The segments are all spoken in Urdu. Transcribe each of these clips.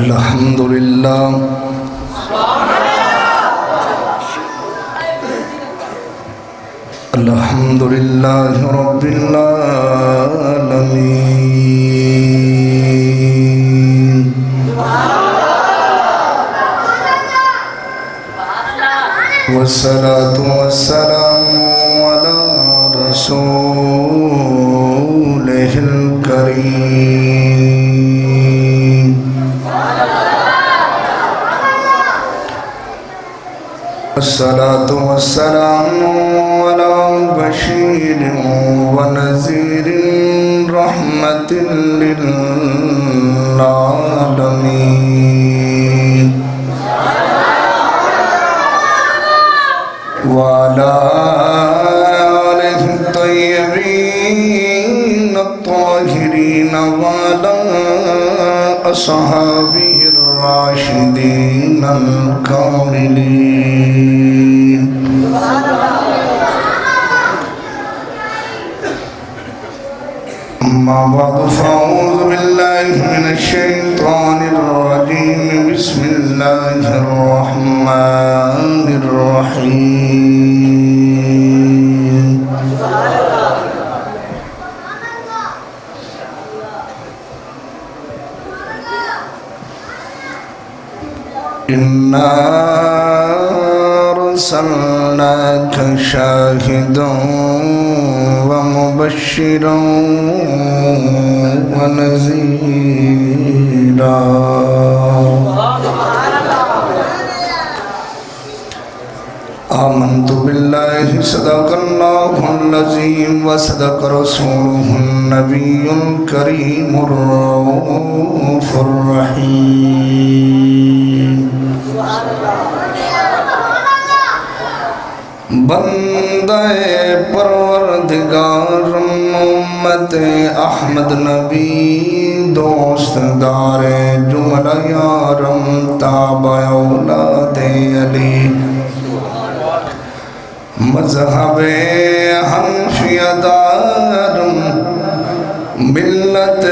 الحمدللہ الحمدللہ رب العالمین والصلاة والسلام على رسوله الكريم الصلاة والسلام على بشير ونذير رحمة للعالمين وعلى آله الطيبين الطاهرين وعلى أصحابه الراشدين الكاملين أما بعد فأعوذ بالله من الشيطان الرجيم بسم الله الرحمن الرحيم إنا أرسلناك شاهدا ومبشرا ونذيرا آمنت بالله صدق الله العظيم وصدق رسوله النبي الكريم الرؤوف الرحيم بندہ پروردگار امت احمد نبی دوست دار جملہ یارم تابع اولاد علی مذہب حنفیہ دارم ملت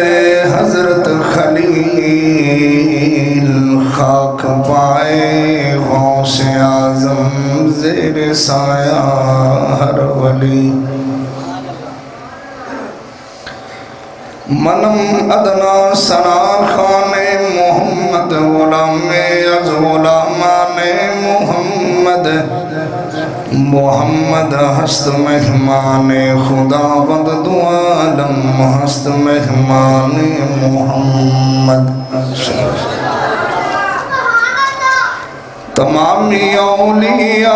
حضرت خلیل خاک پائے غوث اعظم زیر سایہ ہر ولی منم ادنا ثنا خان محمد غلام از غلامان محمد محمد ہست مہمان خدا بند دو عالم ہست مہمان محمد تمامی اولیاء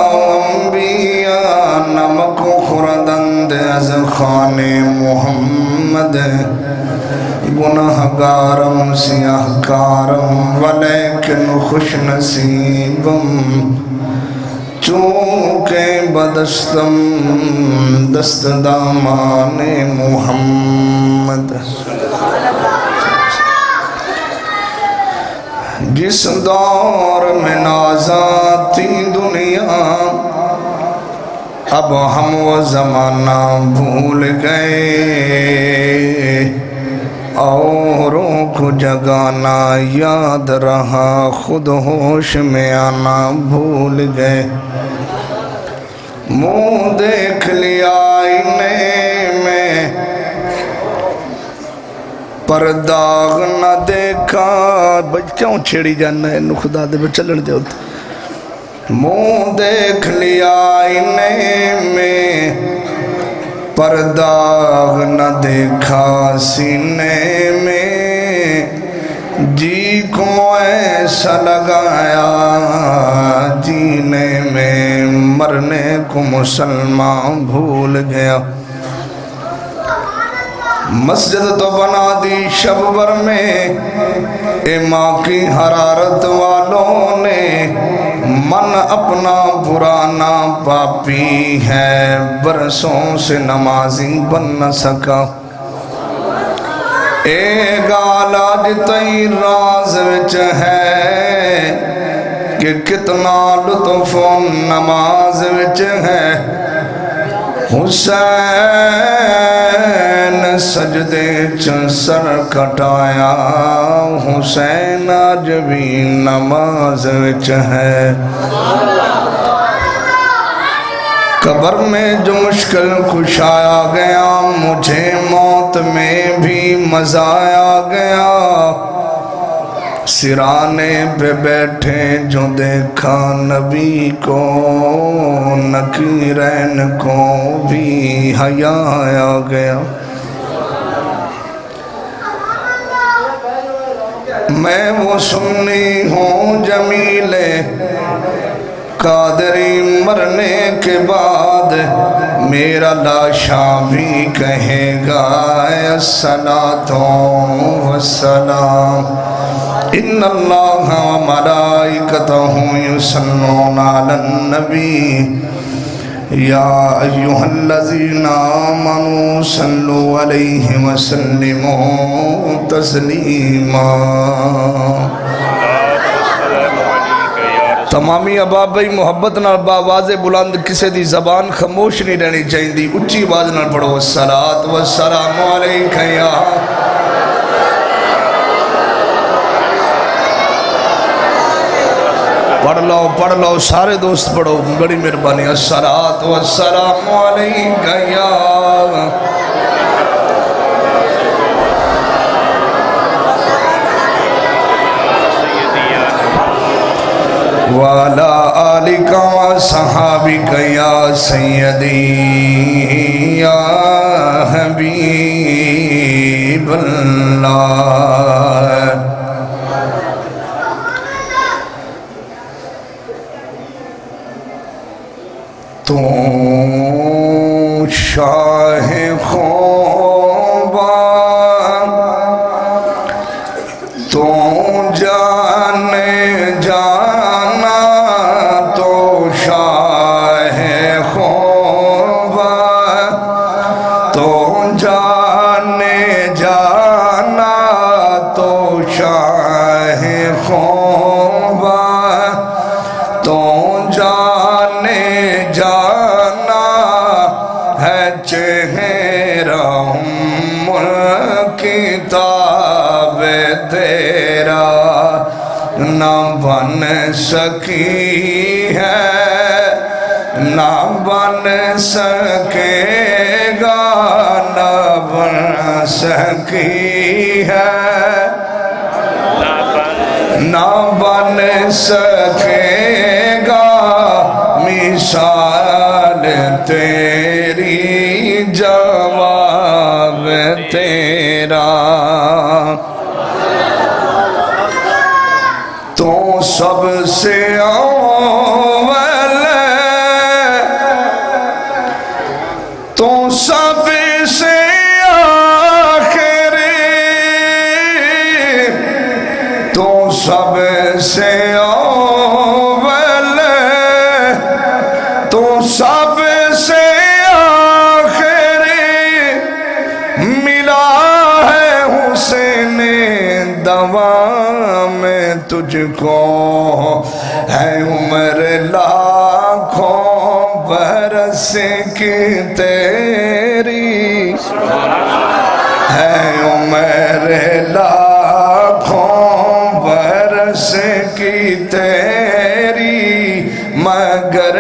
و انبیاء نمک خوردند از خان محمد گناہگارم سیاہکارم ولیکن خوش نصیبم چونکہ بدستم دست دامان محمد جس دور میں نازاتی دنیا اب ہم وہ زمانہ بھول گئے اوروں کو جگانا یاد رہا خود ہوش میں آنا بھول گئے منہ دیکھ لیا آئینے میں پر داغ نہ دیکھا کیوں چھیڑی جانا ہے خدا دے پر چلن دے ہوتا منہ دیکھ لیا آئینے میں پر داغ نہ دیکھا سینے میں جی کو ایسا لگایا جینے میں مرنے کو مسلمان بھول گیا مسجد تو بنا دی شب بر میں اے ماں کی حرارت والوں نے من اپنا پرانا پاپی ہے برسوں سے نمازی بن نہ سکا اے گالا جتائی راز وچ ہے کہ کتنا لطف نماز وچ ہے حسین سجدے چ سر کٹایا حسین آج بھی نماز وچ ہے قبر میں جو مشکل کشایا گیا مجھے موت میں بھی مزہ آیا گیا سرانے پہ بیٹھے جو دیکھا نبی کو نکیرین کو بھی حیا آیا گیا میں وہ سنی ہوں جمیل قادری مرنے کے بعد میرا لاشا بھی کہے گا الصلاۃ والسلام ان اللہ و ملائکتہ یصلون علی النبی یا ایہا الذین آمنوا صلوا علیہ وسلموا تسلیما تمامی اباب بھائی محبت نال باواز بلند کسے دی زبان خاموش نہیں رہنی چاہیے دی اچھی آواز نال پڑھو الصلاۃ والسلام علیک یا پڑھ لو سارے دوست پڑھو بڑی مہربانی الصلاۃ والسلام علیک یا وعلى آلك وصحابك يا سيدي يا حبيب الله تو شاہ خوبا تو جانے جانا تو شاہ خوبا تو جانے جانا تو شاہ خوبا تو جانے جانا ہے چہرہ کتاب تیرا نہ بن سکی ہے نہ بن سکے گا نہ بن سکی ہے نہ بن سکے گا مثال تیری جواب تیرا تو سب سے اول تو سب سے آخری تو سب سے اول تو سب سے آخری ملا ہے حسین دوا میں تجھ کو ہے عمر لاکھوں برس کی تیری ہے عمر لاکھوں برس کی تیری مگر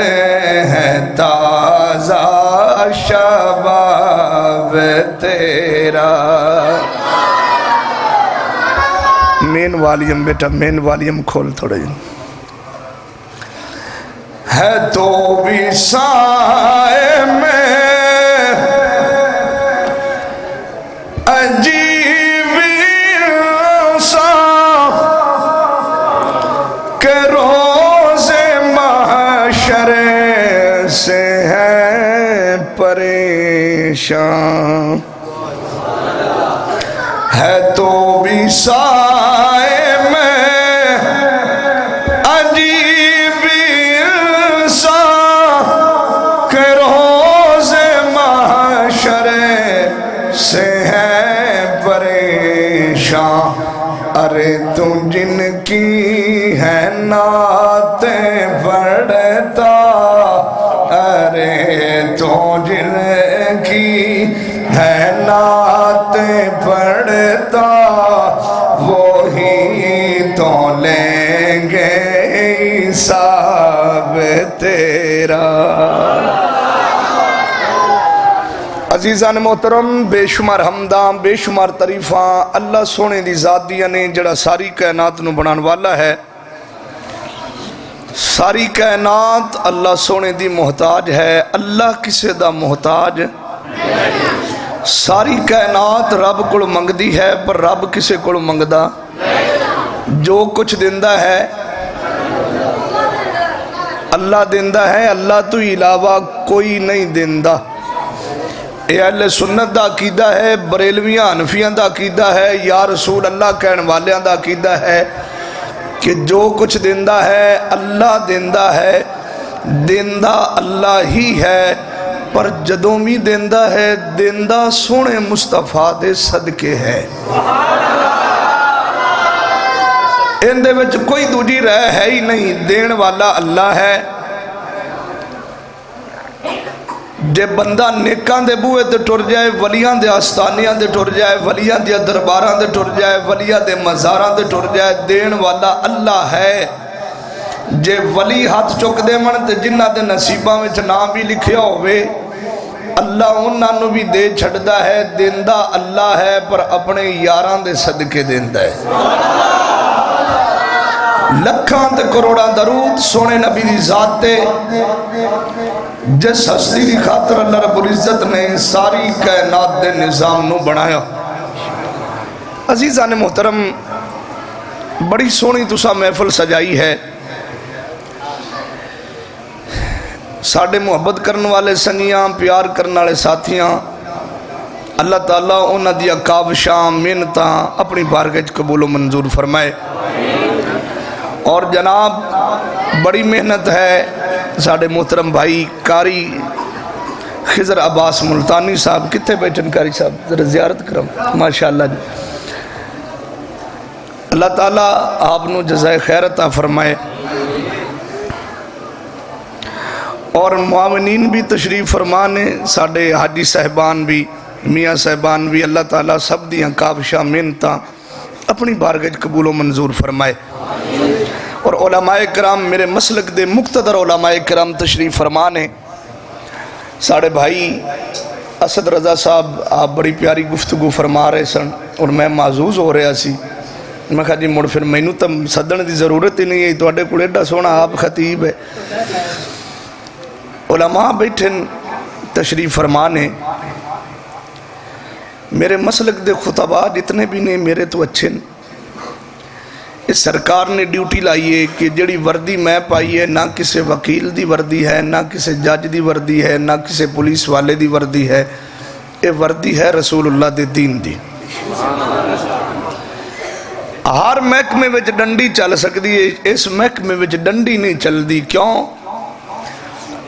ہے تازہ شباب تیرا مین والیم بیٹا مین والیم کھول تھوڑے ہے تو بھی سائے میں عجیب سا کہ روز محشر سے ہے پریشان ہے تو بھی سائے میں عجیب سا کہ روز محشر سے ہے پریشان ارے تو جن کی ہے نعتیں پڑھتا ارے تو جن کی ہے نعت پڑھتا وہی تو لیں گے حساب تیرا۔ عزیزان محترم، بے شمار حمداں بے شمار تعریفاں اللہ سونے دی ذات دیاں نے جڑا ساری کائنات نو بنان والا ہے۔ ساری کائنات اللہ سونے دی محتاج ہے، اللہ کسے دا محتاج۔ ساری کائنات رب کو منگ دی ہے پر رب کسے کو منگ دا؟ جو کچھ دیندہ ہے اللہ دیندہ ہے، اللہ تو علاوہ کوئی نہیں دیندہ۔ اے اہل سنت دا عقیدہ ہے، بریلویاں حنفیاں دا عقیدہ ہے، یا رسول اللہ کہن والیاں دا عقیدہ ہے کہ جو کچھ دیندہ ہے اللہ دیندہ ہے، دیندہ اللہ ہی ہے، پر جدوں بھی دیندہ ہے دیندہ سونے مصطفیٰ دے صدقے ہے۔ ان دے وچ کوئی دوجی رہ ہے ہی نہیں، دین والا اللہ ہے۔ جے بندہ نیکاں دے بوئے تے ٹر جائے، ولیاں دے آستانیاں دے ٹر جائے، ولیاں دے درباراں دے ٹر جائے، ولیاں دے مزاراں دے ٹر جائے، دین والا اللہ ہے۔ جے ولی ہاتھ چک دے من تے جنہ دے نصیباں میں نام بھی لکھیا ہوئے اللہ انہاں نو بھی دے چھڑدا ہے، دیندہ اللہ ہے پر اپنے یاران دے صدقے دیندہ ہے۔ لکھاں تے کروڑاں درود سونے نبی دی ذات تے، جس ہستی دی خاطر اللہ رب العزت نے ساری کائنات دے نظام نو بنایا۔ عزیزان محترم، بڑی سونی تسا محفل سجائی ہے، ساڑھے محبت کرنے والے سنگیاں، پیار کرنے والے ساتھیاں، اللہ تعالیٰ انہاں دیا کاوشاں محنتاں اپنی بارگاہ قبول و منظور فرمائے۔ اور جناب بڑی محنت ہے ساڑھے محترم بھائی قاری خضر عباس ملتانی صاحب، کتنے بیٹھن قاری صاحب ذرا زیارت کرم ماشاءاللہ جی، اللہ تعالیٰ آپ نو جزائے خیر عطا فرمائے۔ اور معاونین بھی تشریف فرمانے، ساڑھے حاجی صاحبان بھی، میاں صاحبان بھی، اللہ تعالیٰ سب دیاں کاوشاں محنتاں اپنی بارگاہ قبول و منظور فرمائے۔ اور علماء کرام، میرے مسلک دے مقتدر علماء کرام تشریف فرمانے، ساڑھے بھائی اسد رضا صاحب آپ بڑی پیاری گفتگو فرما رہے سن اور میں معزوز ہو رہا سی، میں کہا جی مڑ پھر مینوں تم صدن دی ضرورت ہی نہیں ہے، تو اڈے کوڑے ایڈا سونا آپ خطیب ہے۔ علماء بیٹھن تشریف فرمانے، میرے مسلک دے خطبہ جتنے بھی نے میرے تو اچھے ہیں۔ اس سرکار نے ڈیوٹی لائیے کہ جڑی وردی میں پائی ہے نہ کسے وکیل دی وردی ہے، نہ کسے جج دی وردی ہے، نہ کسے پولیس والے دی وردی ہے، یہ وردی ہے رسول اللہ دے دین دی۔ ہر محکمے وچ ڈنڈی چل سکتی ہے، اس محکمے وچ ڈنڈی نہیں چل دی، کیوں؟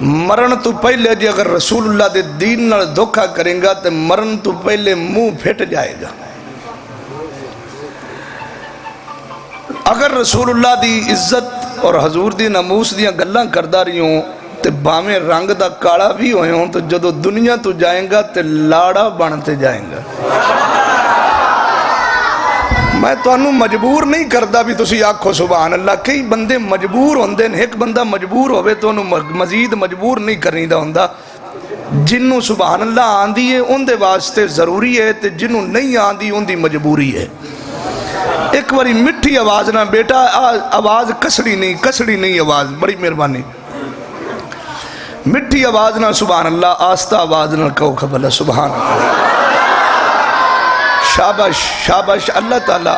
مرن تو پہلے جی اگر رسول اللہ دے دین نال دھوکہ کریں گا تو مرن تو پہلے منہ پھٹ جائے گا۔ اگر رسول اللہ دی عزت اور حضور دی ناموس دیاں گلاں کردہ رہی ہوں تے باویں رنگ دا کاڑا بھی ہوئے ہوں تو جدو دنیا تو جائیں گا تے لاڑا بنتے جائیں گا۔ میں تو انہوں مجبور نہیں کردہ بھی تسی آکھو سبحان اللہ، کئی بندے مجبور ہوندے ہیں، ایک بندہ مجبور ہوئے تو انہوں مزید مجبور نہیں کرنی دا ہوندہ۔ جنہوں سبحان اللہ آندھی ہے ان دے واسطے ضروری ہے تے جنہوں نہیں آندھی ان دی مجبوری ہے۔ ایک باری مٹھی آواز نہ بیٹا، آواز کسڑی نہیں آواز، بڑی مہربانی، مٹھی آواز نہ سبحان اللہ، آستہ آواز نہ کہو خبر سبحان اللہ۔ شابش شابش، اللہ تعالیٰ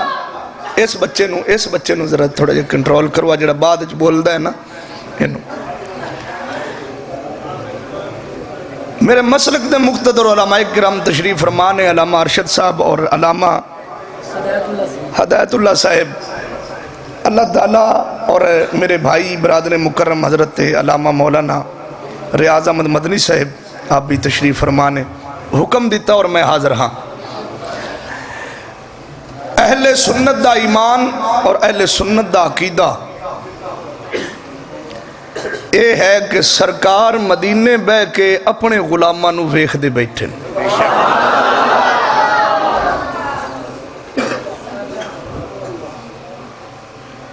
اس بچے نو ذرا تھوڑا جا کنٹرول کروا جڑا بعد اچھ بول دا ہے نا۔ میرے مسلک دے مقتدر علماء کرام تشریف فرمانے، علامہ ارشد صاحب اور علامہ ہدایت اللہ صاحب، اللہ تعالیٰ، اور میرے بھائی برادر مکرم حضرت علامہ مولانا ریاض احمد مدنی صاحب آپ بھی تشریف فرمانے، حکم دیتا اور میں حاضر ہاں۔ اہل سنت دا ایمان اور اہل سنت دا عقیدہ یہ ہے کہ سرکار مدینے بہ کے اپنے غلاماں نو ویکھ دے بیٹھے.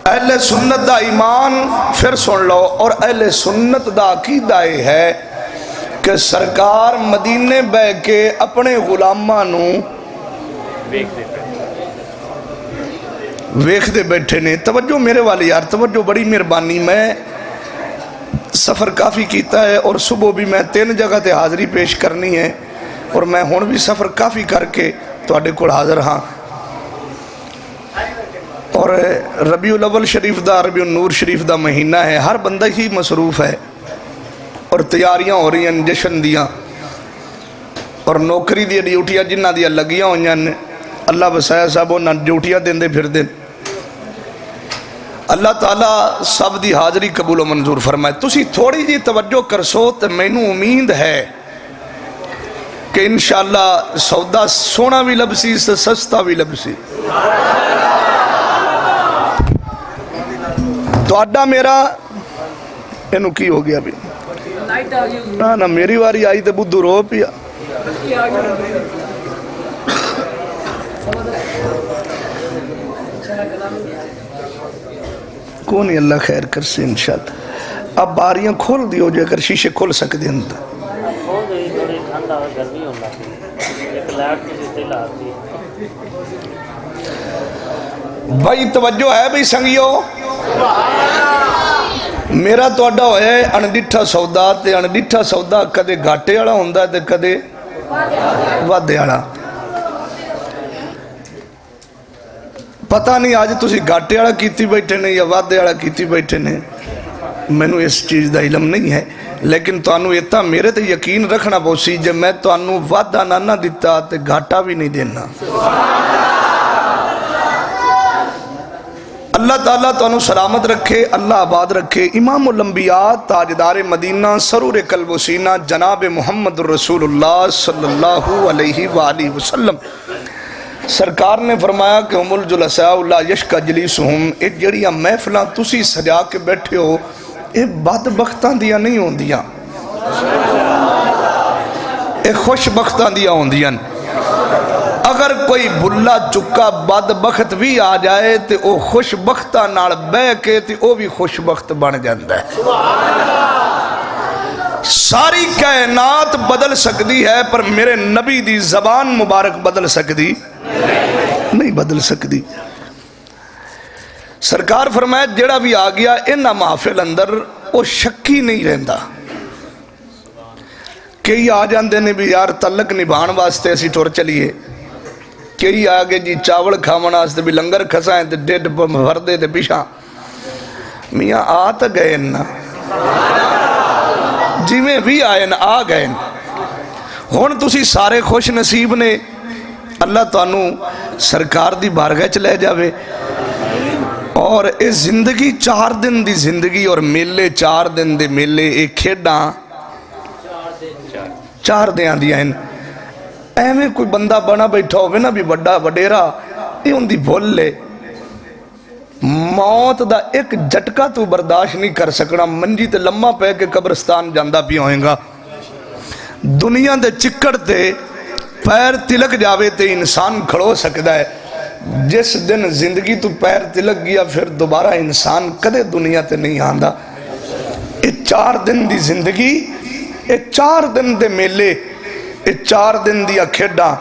اہل سنت دا ایمان پھر سن لو، اور اہل سنت دا عقیدہ یہ ہے کہ سرکار مدینے بہ کے اپنے غلاماں نو ویکھ دے بیٹھے نے. توجہ میرے والے یار، توجہ، بڑی مہربانی. میں سفر کافی کیتا ہے اور صبح بھی میں 3 جگہ تے حاضری پیش کرنی ہے، اور میں ہون بھی سفر کافی کر کے تواڈے کول حاضر ہاں. اور ربیع الاول شریف دا، ربیع النور شریف دا مہینہ ہے، ہر بندہ ہی مصروف ہے، اور تیاریاں ہو رہی ہیں جشن دیاں، اور نوکری دی ڈیوٹیاں جنہ دیا لگیاں ہوئی ہیں. اللہ بسایا صاحب انہاں ڈیوٹیاں دیں دے پھر دیں. اللہ تعالیٰ سب دی حاضری قبول و منظور فرمائے. تسی تھوڑی جی توجہ کرسو تو مینوں امید ہے کہ انشاءاللہ سودا سونا بھی لبسی سے سستا بھی لبسی. تو اڈا میرا انہوں کی ہو گیا بھی نا میری واری آئی تو بدھو رو پیا. کون ہی اللہ خیر کر سے انشاءاللہ. اب باریاں کھول دی ہو جائے کر شیشے کھول سکتے ہیں. بھائی توجہ ہے بھائی سنگیو. میرا تو اڈا ہویا ہے انڈیٹھا سودا. تے انڈیٹھا سودا کدے گھاٹے والا ہوندا ہے تے کدے وعدے والا. پتہ نہیں آج تسی گھاٹے والا کیتی بیٹھے نے یا وعدے والا کیتی بیٹھے نے، مینوں اس چیز دا علم نہیں ہے. لیکن تانوں اتنا میرے تے یقین رکھنا پوسی جے میں تانوں وعدہ نہ دیتا تے گھاٹا بھی نہیں دینا. اللہ تعالیٰ تانوں سلامت رکھے، اللہ آباد رکھے. امام الانبیاء تاجدار مدینہ سرور قلب و سینہ جناب محمد رسول اللہ صلی اللہ علیہ وآلہ وسلم سرکار نے فرمایا کہ ہم الجلساء اللہ یشکا جلیسہم. اے جڑیاں محفلاں تسی سجا کے بیٹھے ہو اے بدبختاں دیا نہیں ہوندیاں، اے خوش بختاں دیا ہوندیاں. اگر کوئی بھلا چکا بدبخت بھی آ جائے تے او خوش بختہ نال بے کے تے او بھی خوش بخت بن جاندہ ہے. ساری کائنات بدل سکتی ہے پر میرے نبی دی زبان مبارک بدل سکتی نہیں بدل سکتی. سرکار فرمایا جڑا بھی آ گیا انہا محفل اندر او شکی نہیں رہندا. کئی آ جاندے نے بھی یار تعلق نبھان واسطے اسی ٹور چلیے، کئی آگے جی چاول کھاونا واسطے بھی لنگر کھسائیں تے ڈیڈ بھردے تے پیشاں. میاں آ تا گئے نا جی میں بھی آئے نا آ گئے. ہون تسی سارے خوش نصیب نے. اللہ تانوں سرکار دی بارگاہ چ لے جاوے. اور اس زندگی 4 دن دی زندگی اور میلے 4 دن دے میلے ایک کھیڑاں 4 دیاں دیا ہیں. ایویں کوئی بندہ بنا بیٹھا ہوئے نا بھی بڑا وڈیرا یہ ان دی بھول لے. موت دا ایک جھٹکا تو برداشت نہیں کر سکنا. منجی تے لمحہ پہ کے قبرستان جاندہ بھی ہوئیں گا. دنیا دے چکڑ تے پیر تلک جاوے تے انسان کھڑو سکتا ہے. جس دن زندگی تو پیر تلک گیا پھر دوبارہ انسان کدے دنیا تے نہیں آندہ. یہ 4 دن دی زندگی، یہ 4 دن دے میلے، یہ 4 دن دیا کھیڑا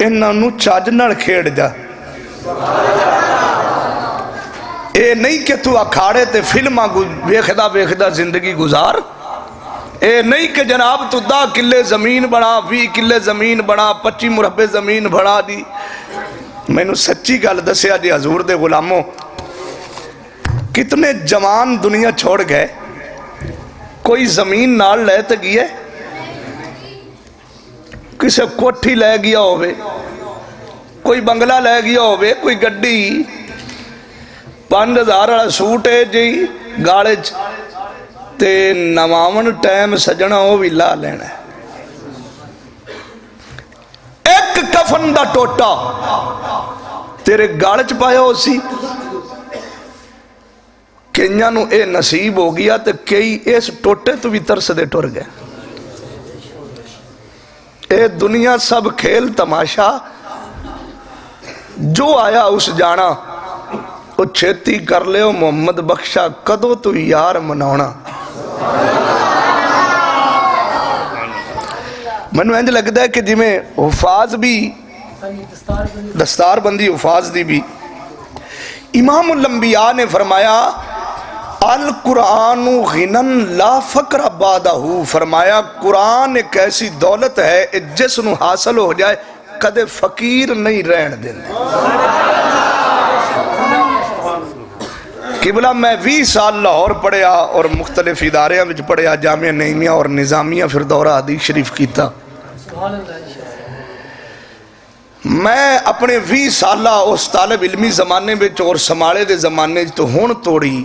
انہاں نو چاج نال کھیڑ جا. اے نہیں کہ تو اکھاڑے تے فلماں ویکھدا زندگی گزار. اے نہیں کہ جناب تو 10 کلے زمین بنا، 20 کلے زمین بنا، 25 مربع زمین بنا دی. میں نے سچی گل دسیا جی حضور دے غلاموں، کتنے جوان دنیا چھوڑ گئے. کوئی زمین نال لے تے گئے، کسے کوٹھی لے گیا ہوئے، کوئی بنگلہ لے گیا ہوئے، کوئی گڈی 5000 والا سوٹ ہے جی گاڑے تے نواون ٹائم سجنا وہ بھی لا لینا. ایک کفن دا ٹوٹا تیرے گاڑے چ پایا ہو سی کئیاں نو اے نصیب ہو گیا تے کئی اس ٹوٹے تو بھی ترس دے ٹر گئے. اے دنیا سب کھیل تماشا، جو آیا اس جانا، وہ چھیتی کر لے ہو محمد بخشا کدو تو یار مناونا. منو انج لگتا ہے کہ جی میں حفاظ بھی دستار بندی حفاظ دی بھی. امام الانبیاء نے فرمایا القرآن غنن لا فقر بعدہ، فرمایا قرآن ایک ایسی دولت ہے جس نو حاصل ہو جائے کدے فقیر نہیں رہن دیں. قبلہ میں 20 سال لاہور پڑھیا اور مختلف اداریاں وچ پڑھیا، جامعہ نعیمیہ اور نظامیہ، پھر دورہ حدیث شریف کیتا. میں اپنے 20 سالہ اس طالب علمی زمانے وچ اور سماڑے دے زمانے تو ہون توڑی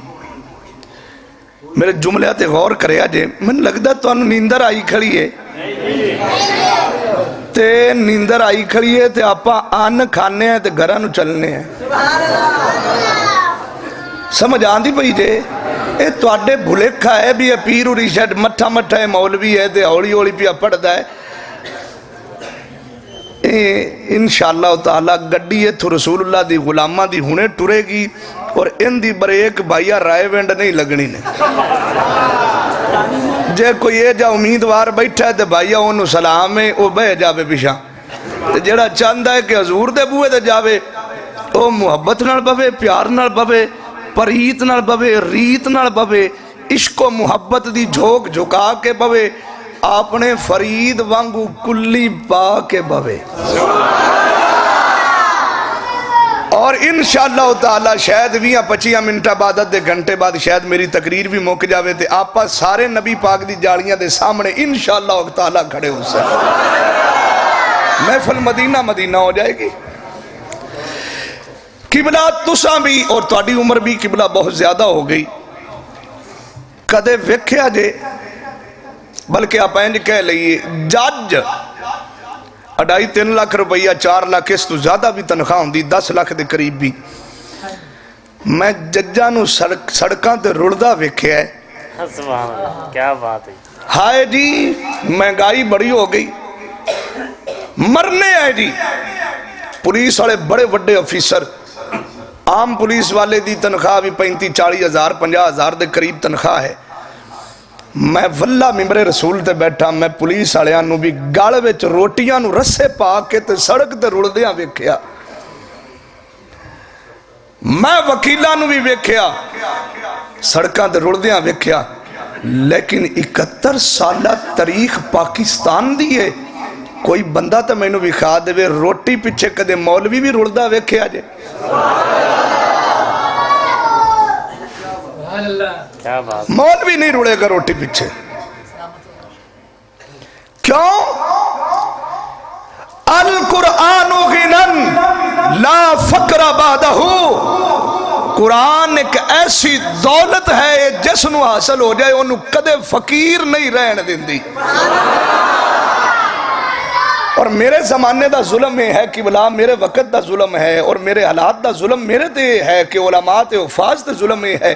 میرے جملے تے غور کریا جے. من لگدا تو انہوں نیندر آئی کھڑی ہے تے نیندر آئی کھڑی ہے تے آپا آن کھانے ہیں تے گھرانو چلنے ہیں. سمجھ آن دی پئی جے اے تو آڈے بھلکھا ہے بھی پیر و ریشٹ مٹھا مٹھا ہے مولوی ہے تے اوڑی اوڑی پیا پڑھ دا ہے. انشاءاللہ تعالیٰ گڈی ہے تو رسول اللہ دی غلامہ دی ہونے ٹرے گی اور ان دی بریک بھائیہ رائے وینڈ نہیں لگنی نے. جے کوئی یہ جا امیدوار بیٹھا ہے تے بھائیہ انہوں سلام ہے وہ بہ جاوے پیشاں. جڑا چاندہ ہے کہ حضور دے بوئے دے جاوے وہ محبت نال بوے، پیار نال بوے، پریت نال بوے، ریت نال بوے، عشق و محبت دی جھوک جھکا کے بوے، اپنے فرید وانگو کلی پا کے بوے. اور انشاءاللہ تعالیٰ شاید 20-25 منٹ عبادت دے گھنٹے بعد شاید میری تقریر بھی موک جاوے تے آپا سارے نبی پاک دی جاڑیاں دے سامنے انشاءاللہ تعالیٰ کھڑے ہو سے محفل مدینہ مدینہ ہو جائے گی. قبلہ تساں بھی اور تواڈی عمر بھی قبلہ بہت زیادہ ہو گئی کدے ویکھیا جے بلکہ آپ اینج کہہ لئیے جج 2.5-3 لاکھ روپیہ 4 لاکھ اس تو زیادہ بھی تنخواہ ہوں دی 10 لاکھ دے قریب بھی میں ججانو سڑکاں تے رڑدہ ویکھیا ہے. سبحان اللہ کیا بات ہے. ہائے جی مہنگائی بڑی ہو گئی مرنے ہے جی. پولیس والے بڑے بڑے افیسر عام پولیس والے دی تنخواہ بھی 35-40 ہزار 50 ہزار دے قریب تنخواہ ہے. میں واللہ ممبر رسول تے بیٹھا میں پولیس آلیاں نو بھی گاڑ وچ روٹیاں نو رسے پا کے تے سڑک تے رڑدیاں ویکھیا. میں وکیلاں نو بھی ویکھیا سڑکاں تے رڑدیاں ویکھیا. لیکن 71 سالہ تاریخ پاکستان دی ہے کوئی بندہ تے میں نو بھی کھا دے روٹی پچھے کدے مولوی بھی رڑدہ ویکھیا جے. مولوی نہیں رڑے گا روٹی پیچھے. کیوں؟ القرآن غنن لا فقر بعدہ. قرآن ایک ایسی دولت ہے جس نو حاصل ہو جائے انہوں کدے فقیر نہیں رہن دیندی. اور میرے زمانے دا ظلم ہے کہ بلا میرے وقت دا ظلم ہے اور میرے حالات دا ظلم میرے تے ہے کہ علماء تے حفاظ تے ظلم ہے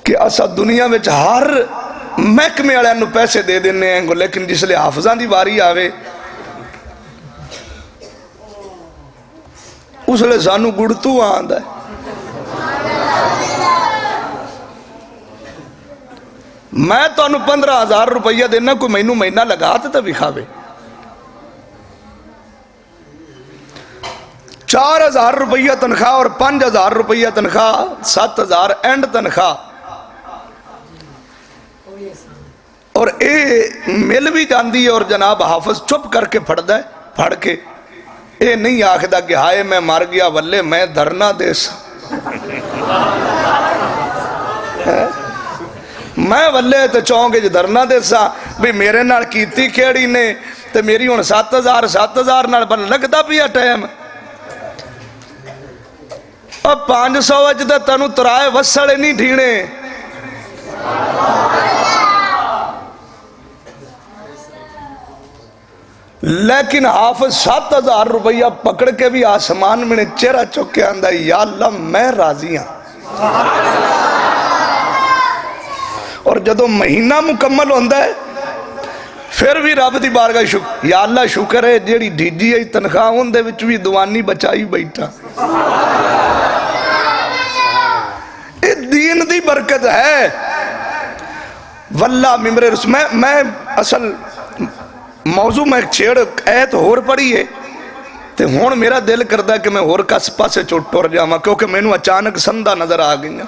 کہ اسا دنیا میں ہر محکمے والے انہوں پیسے دے دینے ہیں لیکن جس لئے حافظان دی واری آوے اس لئے سانو گڑتو آندہ ہے. میں تو انہوں 15,000 روپیہ دینا کوئی مہینہ لگاتے تھا بھی کھاوے. 4,000 روپیہ تنخواہ اور 5,000 روپیہ تنخواہ 7,000 اینڈ تنخواہ. اور اے مل بھی جاندی ہے اور جناب حافظ چپ کر کے پھڑ کے اے نہیں آکھدا کہ ہائے میں مر گیا واللے میں دھرنا دیس میں واللے تے چونگے جو دھرنا دیسا بھی میرے نال کیتی کھیڑی نے تے میری ہون 7,000 نال بن لگتا پیا ٹائم. اب 500 وجدہ تنو ترائے وسڑے نہیں ڈھینے. لیکن حافظ 7,000 روپیہ پکڑ کے بھی آسمان میں نے چہرہ چکے آندہ یا اللہ میں راضی ہوں. اور جدو مہینہ مکمل ہوتا ہے پھر بھی رب دی بارگاہ شکر یا اللہ شکر ہے جیڑی ڈیجی ہے تنخواہ ہوندے وچ بھی دوانی بچائی بیٹھا یہ دین دی برکت ہے واللہ ممبر رسول میں اصل موضوع میں چھیڑ ایت ہور پڑی ہے تے ہون میرا دل کردہ ہے کہ میں ہور کس پاسے ٹر جاواں کیونکہ میں نے اچانک سندہ نظر آ گئی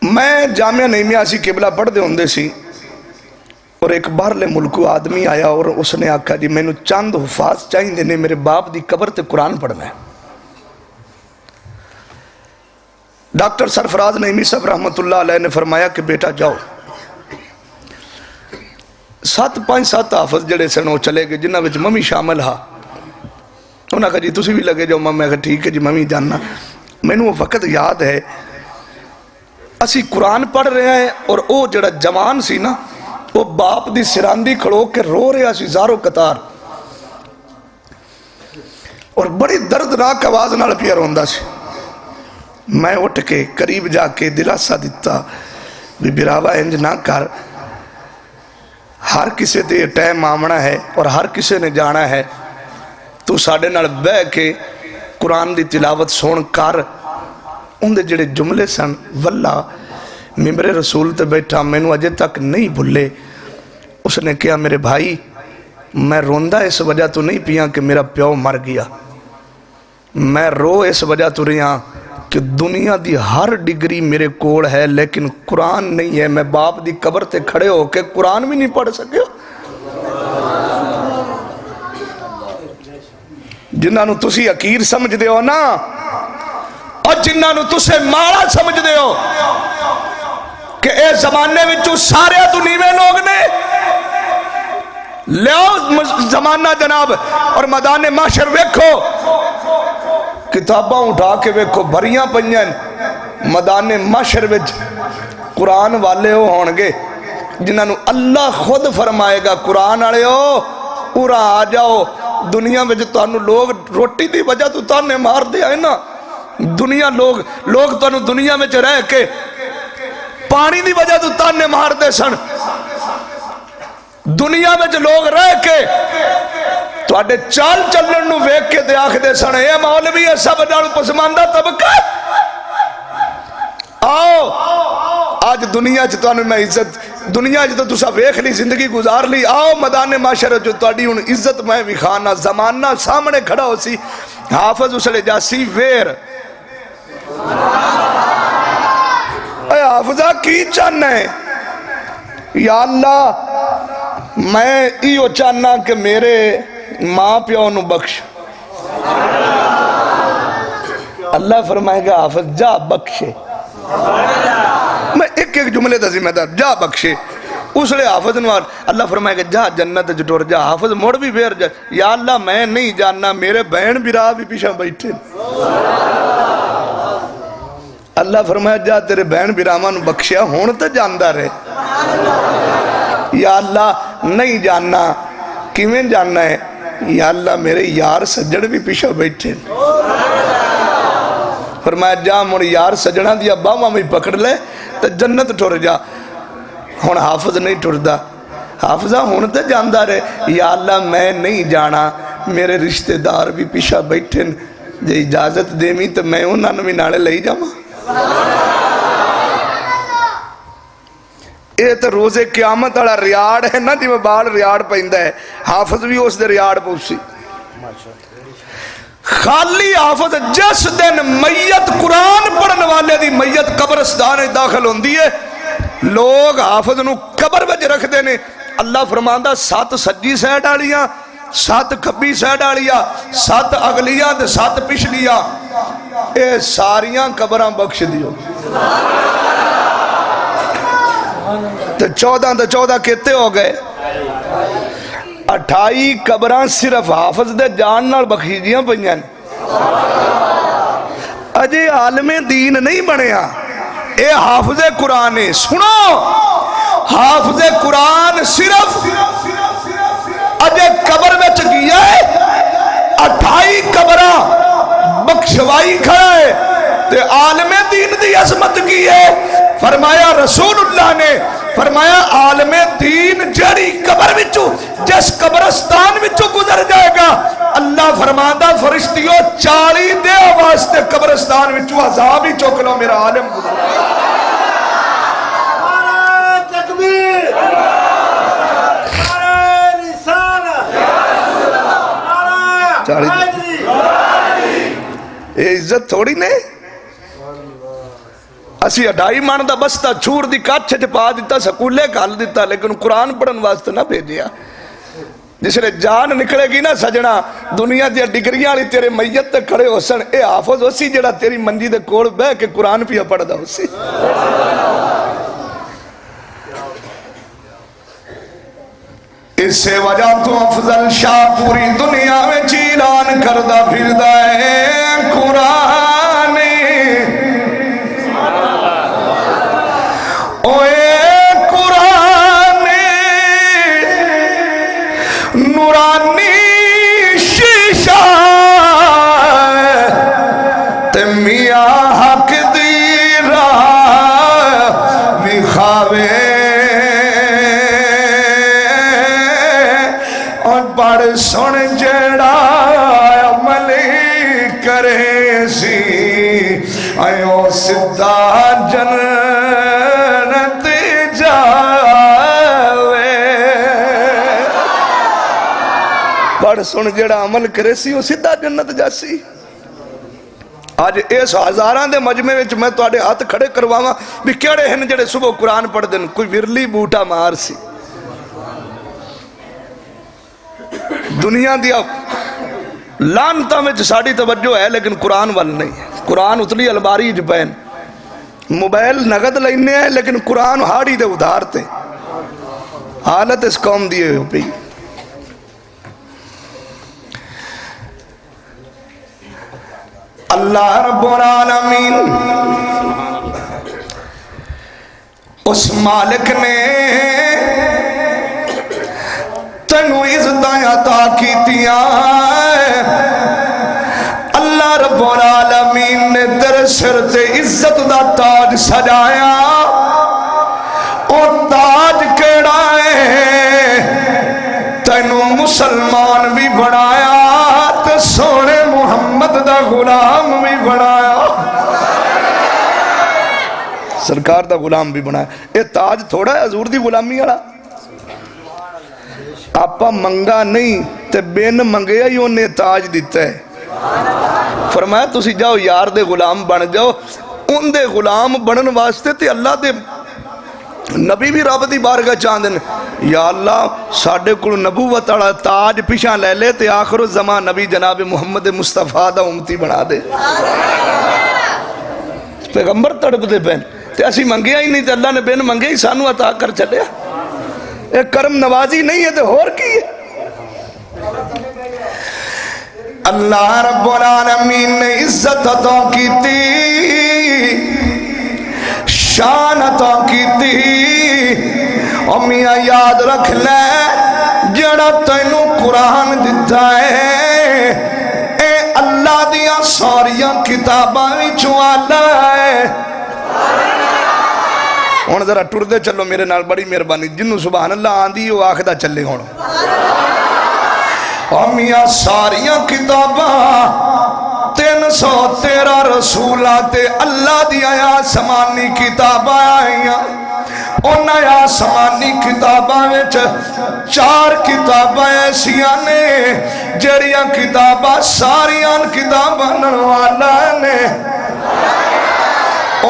میں جامعہ نعیمیہ سی قبلہ پڑھ دے ہوندے سی اور ایک باہرلے ملکو آدمی آیا اور اس نے آکھا جی میں نے چاند حفاظ چاہیں دینے میرے باپ دی قبر تے قرآن پڑھنا ہے ڈاکٹر سرفراز نعیمی صاحب رحمت اللہ علیہ نے فرمایا کہ بیٹا جاؤ 7-5-7 حافظ جڑے سے نو چلے گئے جنہ وچ ممی شامل ہا انہوں نے کہا جی تسی بھی لگے جاؤ میں کہا ٹھیک ہے جی ممی جاننا میں نے وہ وقت یاد ہے اسی قرآن پڑھ رہے ہیں اور او جڑا جوان سی نا وہ باپ دی سراندی کھڑو کے رو رہے سی زارو قطار اور بڑی دردناک آواز نال پیا روندا سی میں اٹھ کے قریب جا کے دلاسا دیتا بھی براوا انج نہ کر ہر کسے تے ٹائم آمنا ہے اور ہر کسے نے جانا ہے تو ساڑھے نال بے کے قرآن دی تلاوت سون کر ان دے جڑے جملے سن واللہ ممبر رسول تے بیٹھا میں نے اجے تک نہیں بھلے اس نے کہا میرے بھائی میں روندہ اس وجہ تو نہیں پیا کہ میرا پیو مر گیا میں رو اس وجہ تو رہا کہ دنیا دی ہر ڈگری میرے کوڑ ہے لیکن قرآن نہیں ہے میں باپ دی قبر تے کھڑے ہو کے قرآن بھی نہیں پڑھ سکے جنہاں نو تسی عقیر سمجھ دے ہو نا اور جنہاں نو تسے مارا سمجھ دے ہو کہ اے زمانے وچوں سارے تو نیویں لوگ نے لیو زمانہ جناب اور میدان محشر ویکھو کتاباں اٹھا کے ویکھو بھریاں پنجن میدان محشر وچ قرآن والے ہو ہونگے جنہاں نو اللہ خود فرمائے گا قرآن والے ہو پورا آ جاؤ دنیا میں جو تانوں لوگ روٹی دی وجہ تو تانے مار دے آئے نا دنیا لوگ تانوں دنیا میں جو رہ کے پانی دی وجہ تو تانے مار دے سن دنیا میں جو لوگ رہ کے تو آڈے چال چلن نو ویک کے دے آخ دے سن اے مولوی ہے سب نال پسماندہ طبقہ آؤ آج دنیا چتوانو میں عزت دنیا چتو تسا ویکھ لی زندگی گزار لی آؤ میدان معاشر جو تواڈی ہن عزت میں بھی خانہ زمانہ سامنے کھڑا ہو سی حافظ اسلے جاسی ویر اے حافظہ کی چاہنا ہے یا اللہ میں ایو چاہنا کہ میرے ماں پیو نو بخش اللہ فرمائے گا حافظ جا بخشے میں ایک جملے دا ذمہ دار جا بخشے اس لئے حافظ نوار اللہ فرمائے گا جا جنت جٹور جا حافظ موڑ بھی بیر جا یا اللہ میں نہیں جاننا میرے بہن بھی راہ بھی پیچھا بیٹھے اللہ فرمایا جا تیرے بہن بھی رامان بخشیا ہون تے جاندہ رہے یا اللہ نہیں جاننا کیویں جاننا ہے یا اللہ میرے یار سجڑ بھی پیچھا بیٹھے فرمایا جا مڑ یار سجڑا دیا باما میں پکڑ لے تو جنت ٹھور جا ہون حافظ نہیں ٹھوردہ حافظہ ہون تے جاندہ رہے یا اللہ میں نہیں جانا میرے رشتہ دار بھی پیچھا بیٹھے جے اجازت دیمی تو میں انہاں نمی ناڑے لئی جاما یہ تو روز قیامت والا ریاڑ ہے نا جی میں بال ریاڑ پہندہ ہے حافظ بھی اس دے ریاڑ پہنچی خالی حافظ جس دن میت قرآن پڑھن والے دی میت قبرستان داخل ہوندی ہے لوگ حافظ نو قبر وچ رکھ دینے اللہ فرماندہ 7 سجی سیڈ آلیاں 7 کھبی سیڈ آلیاں 7 اگلیاں تے 7 پچھلیاں اے ساریاں قبراں بخش دیو تو 14 کہتے ہو گئے 28 قبراں صرف حافظ دے جان نال بخشیجیاں پہنیاں اجے عالم دین نہیں بنیا اے حافظ قرآن ہے سنو حافظ قرآن صرف اجے رسوائی کھڑا ہے تے عالم دین دی عظمت کی ہے. فرمایا رسول اللہ نے فرمایا عالم دین جڑی قبر وچوں جس قبرستان وچوں گزر جائے گا اللہ فرماندا فرشتیوں 40 دے واسطے قبرستان وچوں عذاب ہی چوک لو میرا عالم گزر گیا. تکبیر رسالت یہ عزت تھوڑی نے اسی 2.5 من دا بستہ چھوڑ دی کچھ پا دیتا سکولے کھال دیتا لیکن قرآن پڑھن واسطے نہ بھیجیا. جس نے جان نکلے گی نا سجنا دنیا دیا ڈگریاں والی تیرے میت تے کھڑے ہو سن اے حافظ اسی جڑا تیری منجی دے کوڑ بہ کے قرآن پیا پڑھ دا اسی. اس سے وجہ تو افضل شاہ پوری دنیا میں چیلان کردہ پھردہ ہے قرآن. نورانی شیشہ تے میاں حق دی راہ وکھاوے اور پڑھ سن جڑا عمل کرے سی ایو سدھا جنت پڑھ سن جڑا عمل کرے سی وہ سیدھا جنت جاسی. آج اس ہزاران دے مجمع وچ میں تواڈے ہاتھ کھڑے کرواواں بھی کیڑے ہیں جڑے صبح قرآن پڑھ دین. کوئی ورلی بوٹا مار سی دنیا دیا لانتاں وچ ساڈی توجہ ہے لیکن قرآن وال نہیں. قرآن اتلی الباری وچ پین موبائل نقد لینے ہیں لیکن قرآن ہاڑی دے ادھار تے. حالت اس قوم دیئے ہو پئی. اللہ رب العالمین اس مالک نے تینوں عزتیں عطا کیتیاں. اللہ رب العالمین نے تیرے سر تے عزت دا تاج سجایا. اور تاج کیڑا ہے تینوں مسلمان بھی بنایا تے سونے محمد دا غلام بھی بنایا. سرکار دا غلام بھی بنایا. اے تاج تھوڑا ہے حضور دی غلامی والا. آپا منگا نہیں تے بین منگیا ہی انہیں تاج دیتا ہے. فرمایا تسی جاؤ یار دے غلام بن جاؤ. ان دے غلام بنن واسطے تے اللہ دے نبی بھی رب دی بارگاہ چاندن یا اللہ ساڑھے کو نبوت والا تاج پیشاں لے لے تے آخر الزمان نبی جناب محمد مصطفیٰ دا امتی بنا دے. پیغمبر تڑپ دے پہن تے اسی منگیا ہی نہیں تے اللہ نے بین منگیا ہی سانو عطا کر چلیا. ایک کرم نوازی نہیں ہے تے ہور کی ہے. اللہ رب العالمین نے عزت عطا کی تھی شان عطا کی تھی. اور میاں یاد رکھ لے جڑا تینوں قرآن دیتا ہے اے اللہ دیا ساریاں کتاباں وچوں آلہ ہے. ہن ذرا ٹردے چلو میرے نال بڑی مہربانی جنوں سبحان اللہ آندی وہ آکھدا چلے ہن. اور میاں ساریاں کتاباں 313 رسولاتے اللہ دیا آسمانی کتاباں آئیاں. ان آسمانی کتاباں وچ 4 کتاباں ایسیاں نے جڑیاں کتاباں ساریاں کتاباں نوالا نے.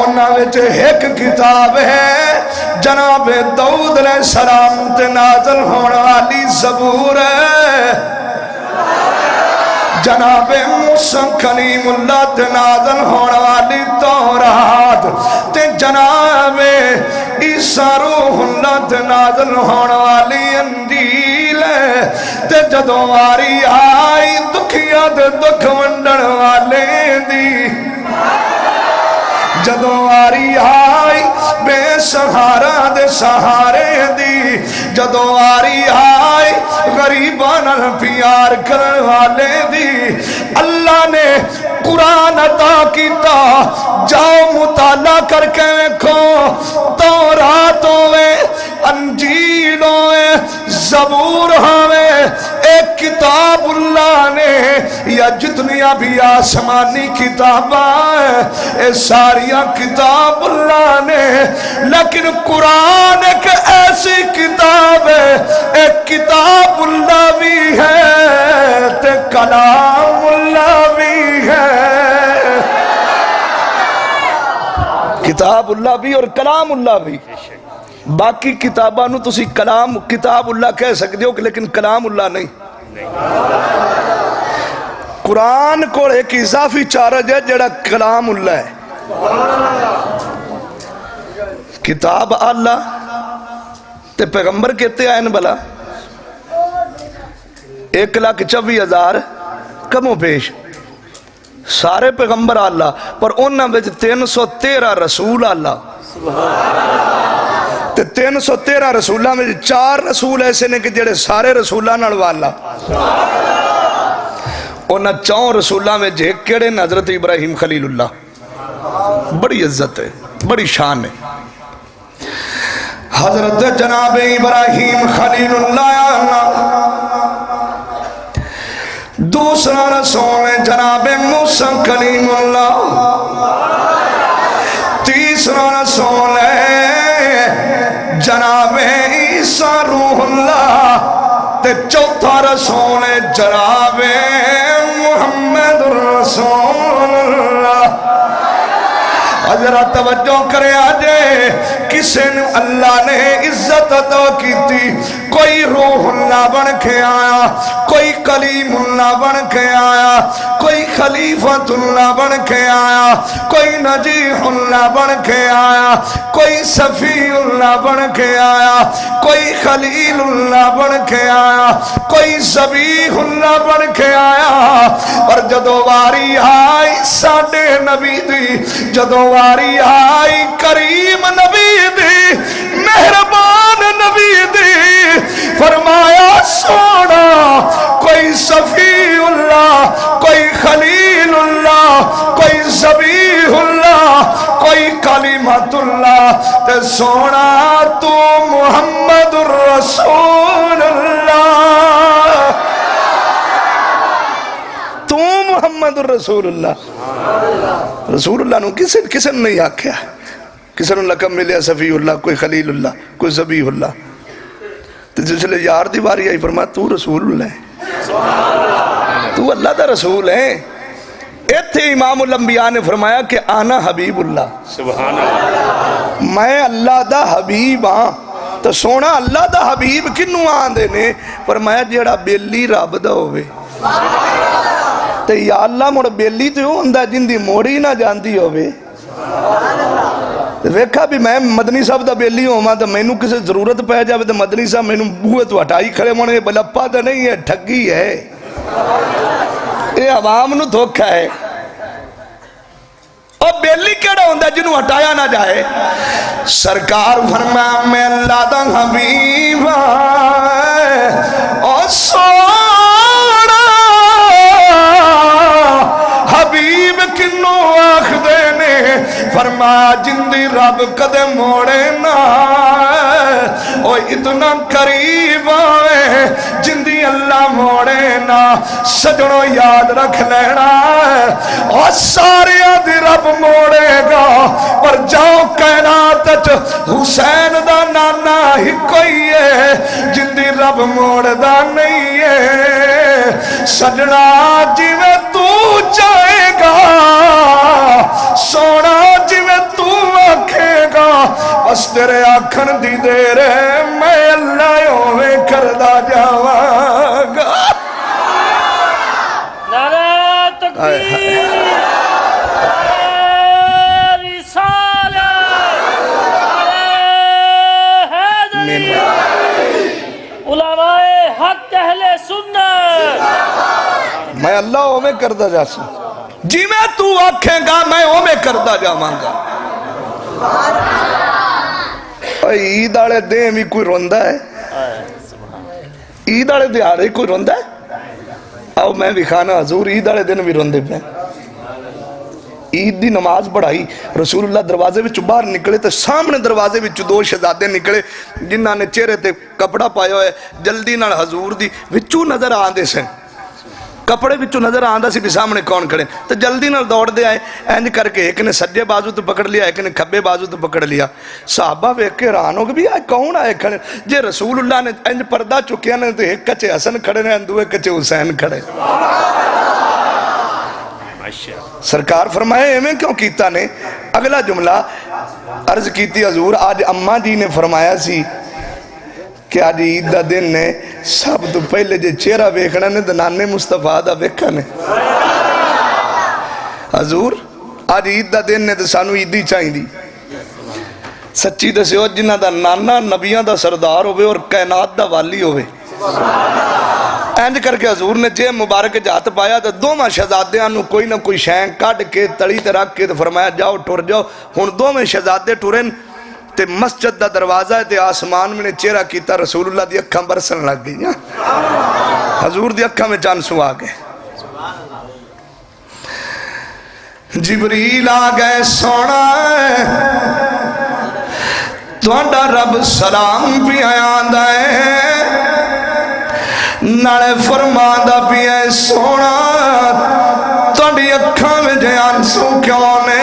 انہاں وچ ایک کتاب ہے جناب داؤد علیہ السلام تے نازل ہونے والی زبور ہے. جناب موسیٰ کلیم اللہ تے نازل ہونے والی تورات تے جناب عیسیٰ روح اللہ تے نازل ہونے والی انجیل تے جدوں واری آئی دکھیا تے دکھ ونڈن والے دی. جدوں واری آئی بے سہارا دے سہارے دی. جدوں واری آئی غریبان پیار کرنے والے دی. اللہ نے قرآن عطا کیتا جاؤ مطالعہ کر کے دیکھو تورات ہوئے انجیل ہوئے زبور ہوئے ایک کتاب اللہ نے یا جتنی بھی آسمانی کتاباں اے ساریاں کتاب اللہ نے لیکن قرآن ایک ایسی کتاب ہے ایک کتاب اللہ بھی ہے تے کلام اللہ بھی ہے کتاب اللہ بھی اور کلام اللہ بھی باقی کتاباں نو تسی کلام کتاب اللہ کہہ سکتے ہو لیکن کلام اللہ نہیں قرآن کو ایک اضافی چارج ہے جڑا کلام اللہ ہے کتاب اللہ تے پیغمبر کہتے آئین بلا 1,24,000 کم و بیش سارے پیغمبر اللہ پر انہاں وچ 313 رسول اللہ تے 313 رسولہ میں 4 رسول ایسے نے کہ جڑے سارے رسولہ نڑوالا انہاں 4 رسولہ میں جے کیڑے حضرت ابراہیم خلیل اللہ بڑی عزت ہے بڑی شان ہے حضرت جناب ابراہیم خلیل اللہ دوسرا رسول جناب موسیٰ کلیم اللہ تیسرا رسول جناب عیسیٰ روح اللہ تے چوتھا رسول جناب محمد رسول اللہ حضرت توجہ کرے آجے کسے نے اللہ نے عزت عطا کی تھی کوئی روح اللہ بن کے آیا کوئی کلیم اللہ بن کے آیا کوئی خلیفت اللہ بن کے آیا کوئی نجیح اللہ بن کے آیا کوئی صفی اللہ بن کے آیا کوئی خلیل اللہ بن کے آیا کوئی ذبیح اللہ بن کے آیا اور جدو واری آئی ساڑھے نبی دی جدو واری آئی کریم نبی دی مہربان نبی دی فرمایا سونا کوئی صفی اللہ کوئی خلیل اللہ کوئی ذبیح اللہ کوئی کلمت اللہ تے سونا تو محمد رسول اللہ تو محمد رسول اللہ رسول اللہ نو کسے نہیں آکھیا کسے نو لقب ملیا صفی اللہ کوئی خلیل اللہ کوئی ذبیح اللہ تو جس لئے یار دیواری آئی فرمایا تو رسول اللہ ہے تو اللہ دا رسول ہے ایتھے امام الانبیاء نے فرمایا کہ آنا حبیب اللہ سبحان اللہ میں اللہ دا حبیب ہاں تو سونا اللہ دا حبیب کنوں آن دینے فرمایا جیڑا بیلی رب دا ہوئے تو یا اللہ موڑ بیلی تو ہوں اندہ جن دی موڑی نہ جانتی ہوئے ویکھا بھی میں مدنی صاحب دا بیلی ہوں ماں تو میں نو کسے ضرورت پہ جاوے تو مدنی صاحب میں نو بوئے تو ہٹائی کھڑے مونے بلپا تو نہیں ہے ٹھگی ہے یہ عوام نو دھوکھا ہے اور بیلی کیڑا ہوندہ جنہوں ہٹایا نہ جائے سرکار فرمایا میں اللہ دا حبیب اور سونا حبیب کنو آخ دینے فرمایا جندی رب کدے موڑے نا او اتنا قریب آئے جندی اللہ موڑے نا سجنوں یاد رکھ لینا اور سارے دی رب موڑے گا پر جاؤ کائنات حسین دا نانا ہی کوئی ہے جندی رب موڑ دا نہیں ہے سجنا جی میں تو جائے گا سونا جی میں تو آکھے گا بس تیرے آکھن دی دیر ہے میں اللہ ہوئے کردہ جاواں گا نعرہ تکبیر علماء حق اہل سنت میں اللہ ہوئے کردہ جا سا جی میں تو آکھیں گا میں ہوئے کردہ جاواں گا عید آڑے دیں بھی کوئی روندہ ہے عید آڑے دیں آڑے کوئی روندہ ہے آؤ میں بھی کھانا حضور عید آڑے دن بھی روندے پہ عید دی نماز پڑھائی رسول اللہ دروازے وچ باہر نکلے تو سامنے دروازے وچ دو شہزادے نکلے جنہاں نے چہرے تے کپڑا پایا ہوئے جلدی نال حضور دی وچوں نظر آندے سن کپڑے وچوں نظر آندا سی بھی سامنے کون کھڑے تو جلدی نال دوڑ دے آئے انج کر کے ایک نے سجے بازو تو پکڑ لیا ایک نے کھبے بازو تو پکڑ لیا صحابہ ویکھ کے حیران ہو گئے بھی آئے کون آئے کھڑے جے رسول اللہ نے انج پردہ چکیا نے تو ایک کچے حسن کھڑے نے دوے کچے حسین کھڑے سرکار فرمائے ایویں کیوں کیتا نے اگلا جملہ عرض کیتی حضور آج اماں جی نے فرمایا سی کہ آج عید دا دن نے سب تو پہلے جے چہرہ ویکھنا نے دنانے مصطفیٰ دا ویکھا نے حضور آج عید دا دن نے تو سانو عیدی چاہیں دی سچی دسے ہو جنہ دا نانا نبیان دا سردار ہوئے اور کائنات دا والی ہوئے اینج کر کے حضور نے جے مبارک جات پایا تو دو ماں شہزادیاں نو کوئی نہ کوئی شین کاٹ کے تڑی تے رکھ کے تو فرمایا جاؤ ٹور جاؤ ہن دو میں شہزادے ٹورن تے مسجد دا دروازہ ہے تے آسمان میں نے چہرہ کیتا رسول اللہ دی اکھاں برسن لگ گئی حضور دی اکھاں میں جانسو آ گئے جبریل آ گئے سونا تہاڈا رب سلام پی آندا ہے نالے فرماندا پی اے سونا تہاڈی اکھاں میں جے آنسو کیوں نے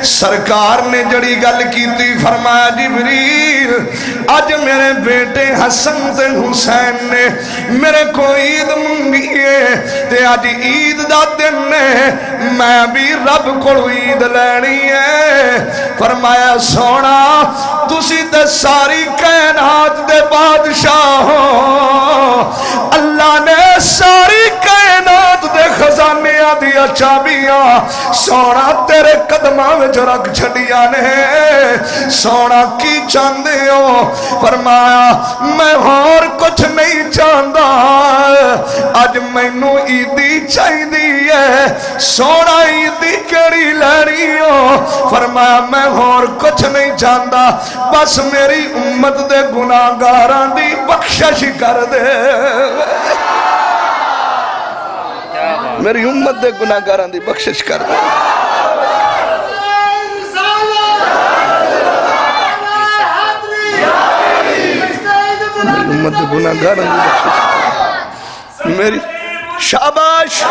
سرکار نے جڑی گل کیتی فرمایا جبریل آج میرے بیٹے حسن تے حسین نے میرے کو عید منگی ہے تے آج عید دا دن نے میں بھی رب کو عید لینی ہے فرمایا سونا تسی تے ساری کائنات دے بادشاہ ہو اللہ نے ساری کائنات دے خزانیاں دیا چابیاں سونا تیرے قدمہ میں جو رکھ چھڑیا نے سونا کی چاندے ہو فرمایا میں اور کچھ نہیں چاندہ آج میں نو عیدی چاہی دی ہے سونا عیدی کری لڑی ہو فرمایا میں اور کچھ نہیں چاندہ بس میری امت دے گناہگاران دی بخشش کر دے میری امت دے گناہگاران دی بخشش کر دے امت گناہگاران دی بخشش میری شاباش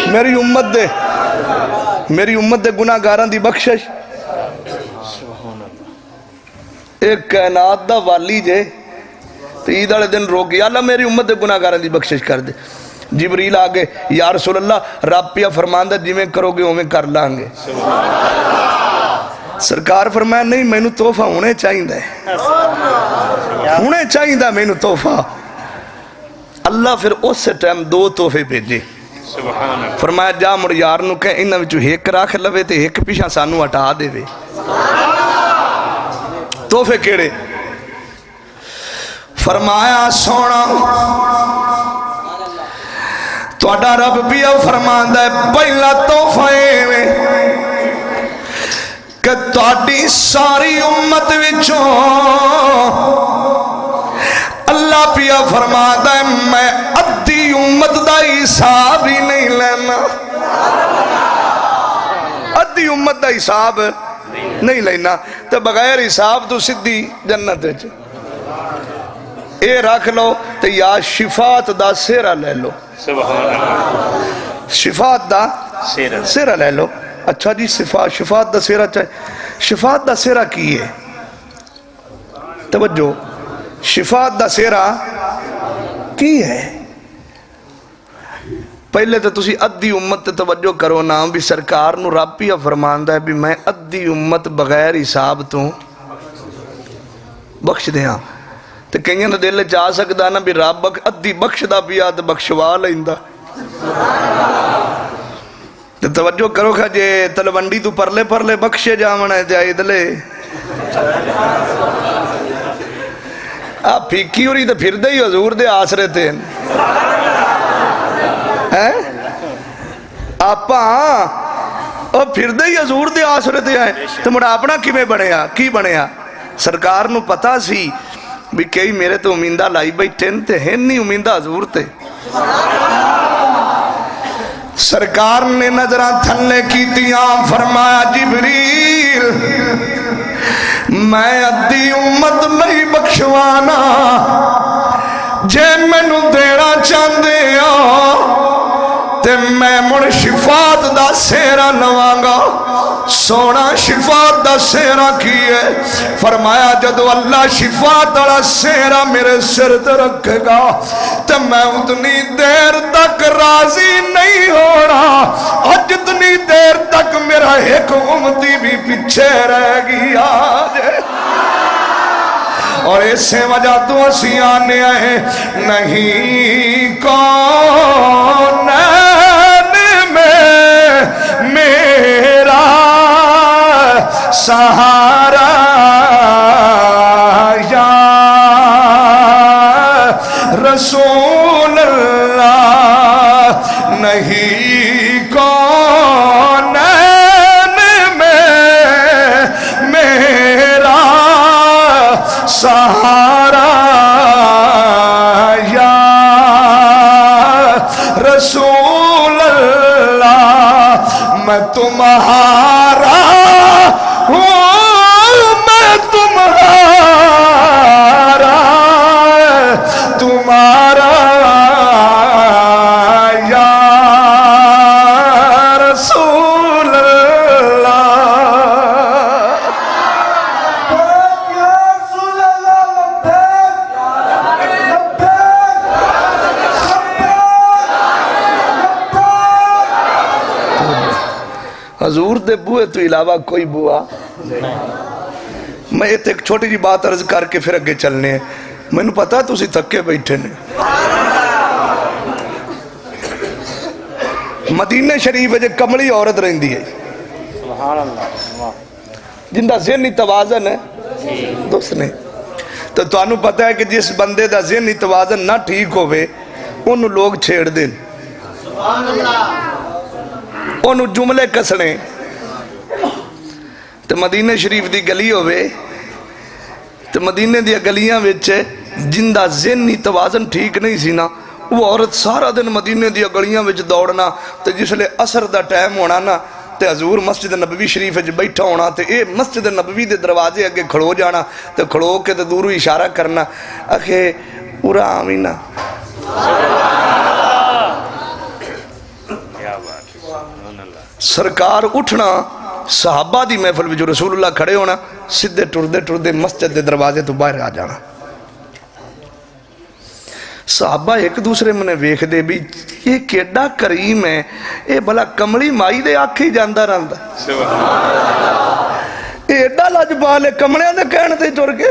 میری امت دے گناہگاران دی بخشش ایک کائنات دا والی جے تو عید والے دن روک گیا اللہ میری امت دے گناہگاران دی بخشش کر دے جبریل آگے یا رسول اللہ رب پیا فرماندہ جویں کرو گے اویں کر لانگے سرکار فرمایا نہیں میں نو تحفہ ہونے چاہیے میں نو تحفہ اللہ پھر اس سے ٹائم دو تحفے بھیجے فرمایا جا مڑ یار نو کہ انہاں وچوں ایک راکھ لوے تے ایک پیچھے سانو ہٹا دے وے تحفے کیڑے فرمایا سونا تہاڈا رب پیا فرماندا ہے پہلا تحفہ اے کہ تہاڈی ساری امت وچوں اللہ پیا فرماتا ہے میں ادھی امت دا حساب ہی نہیں لینا ادھی امت دا حساب نہیں لینا تو بغیر حساب تو سدھی جنت ہے اے رکھ لو تو یا شفاعت دا سیرہ لے لو شفاعت دا سیرہ لے لو اچھا جی شفاعت دا سیرہ چاہے شفاعت دا سیرہ کی ہے توجہ شفاعت دا سیرہ کی ہے پہلے تو تسی ادھی امت تے توجہ کرو نا بھی سرکار نو رب پیا فرماندہ ہے بھی میں ادھی امت بغیر حساب تو بخش دیاں تو کہیں دل چاہ سکتا نا بھی رب ادھی بخش دا پیا تو بخشوا لیندہ تو توجہ کرو کھا جے تلونڈی تو پرلے پرلے بخشے جامن ہے جائے دلے آپ پھیکی ہو رہی تو پھر دے ہی حضور دے آسرے تھے آپ اور پھر دے ہی حضور دے آسرے تھے تو مڑا اپنا کیویں بنیا کی بنیا سرکار نو پتا سی بھی کئی میرے تو امیندہ لائی بیٹھے تے ہیں نہیں امیندہ حضور تے سرکار نے نظرہ تھلے کیتیاں فرمایا جبریل میں ادھی امت نہیں بخشوانا جے مینوں دینا چاہندے تے میں مڑ شفاعت دا سیرا لواں گا سونا شفاعت دا سیرا کی ہے فرمایا جدو اللہ شفاعت والا سیرا میرے سر تے رکھے گا تے میں اتنی دیر تک راضی نہیں ہونا اور جتنی دیر تک میرا ایک امتی بھی پیچھے رہ گیا اور اسے وجہ تو اسی آنے آئے نہیں کون میں میرا سہارا یا رسول اللہ نہیں کون میں میرا سہارا یا رسول اللہ میں تمہارا ہوں میں تمہارا یا رسول اللہ حضور دے بوئے تو علاوہ کوئی بوا میں ایک چھوٹی جی بات عرض کر کے پھر اگے چلنے ہیں میں نے پتا تو اسی تھکے بیٹھے نے مدینہ شریف ہے جو کملی عورت رہندی ہے سبحان اللہ جن دا ذہنی توازن ہے دوست نے تو تانوں پتہ ہے کہ جس بندے دا ذہنی توازن نہ ٹھیک ہوئے انہوں لوگ چھیڑ دیں انہوں جملے کسنے تو مدینہ شریف دی گلی ہوئے تو مدینہ دی گلیاں وچے جن دا ذہنی توازن ٹھیک نہیں سی نا وہ عورت سارا دن مدینہ دی گلیاں وچ دوڑنا تو جس لئے عصر دا ٹائم ہونا نا تے حضور مسجد نبوی شریف وچ بیٹھا ہونا تے اے مسجد نبوی دے دروازے اگے کھڑو جانا تے کھڑو کے تے دورو اشارہ کرنا اکھے پورا آمینہ سرکار اٹھنا صحابہ دی محفل میں جو رسول اللہ کھڑے ہونا سدھے ٹردے مسجد دے دروازے تو باہر آ جانا صحابہ ایک دوسرے میں نے ویکھ دے بھی یہ کیڑا کریم ہے یہ بھلا کملی مائی دے آکھی جاندہ رہندا یہ ایڈا لاجبال ہے کملیاں دے کہنے تے ٹر کے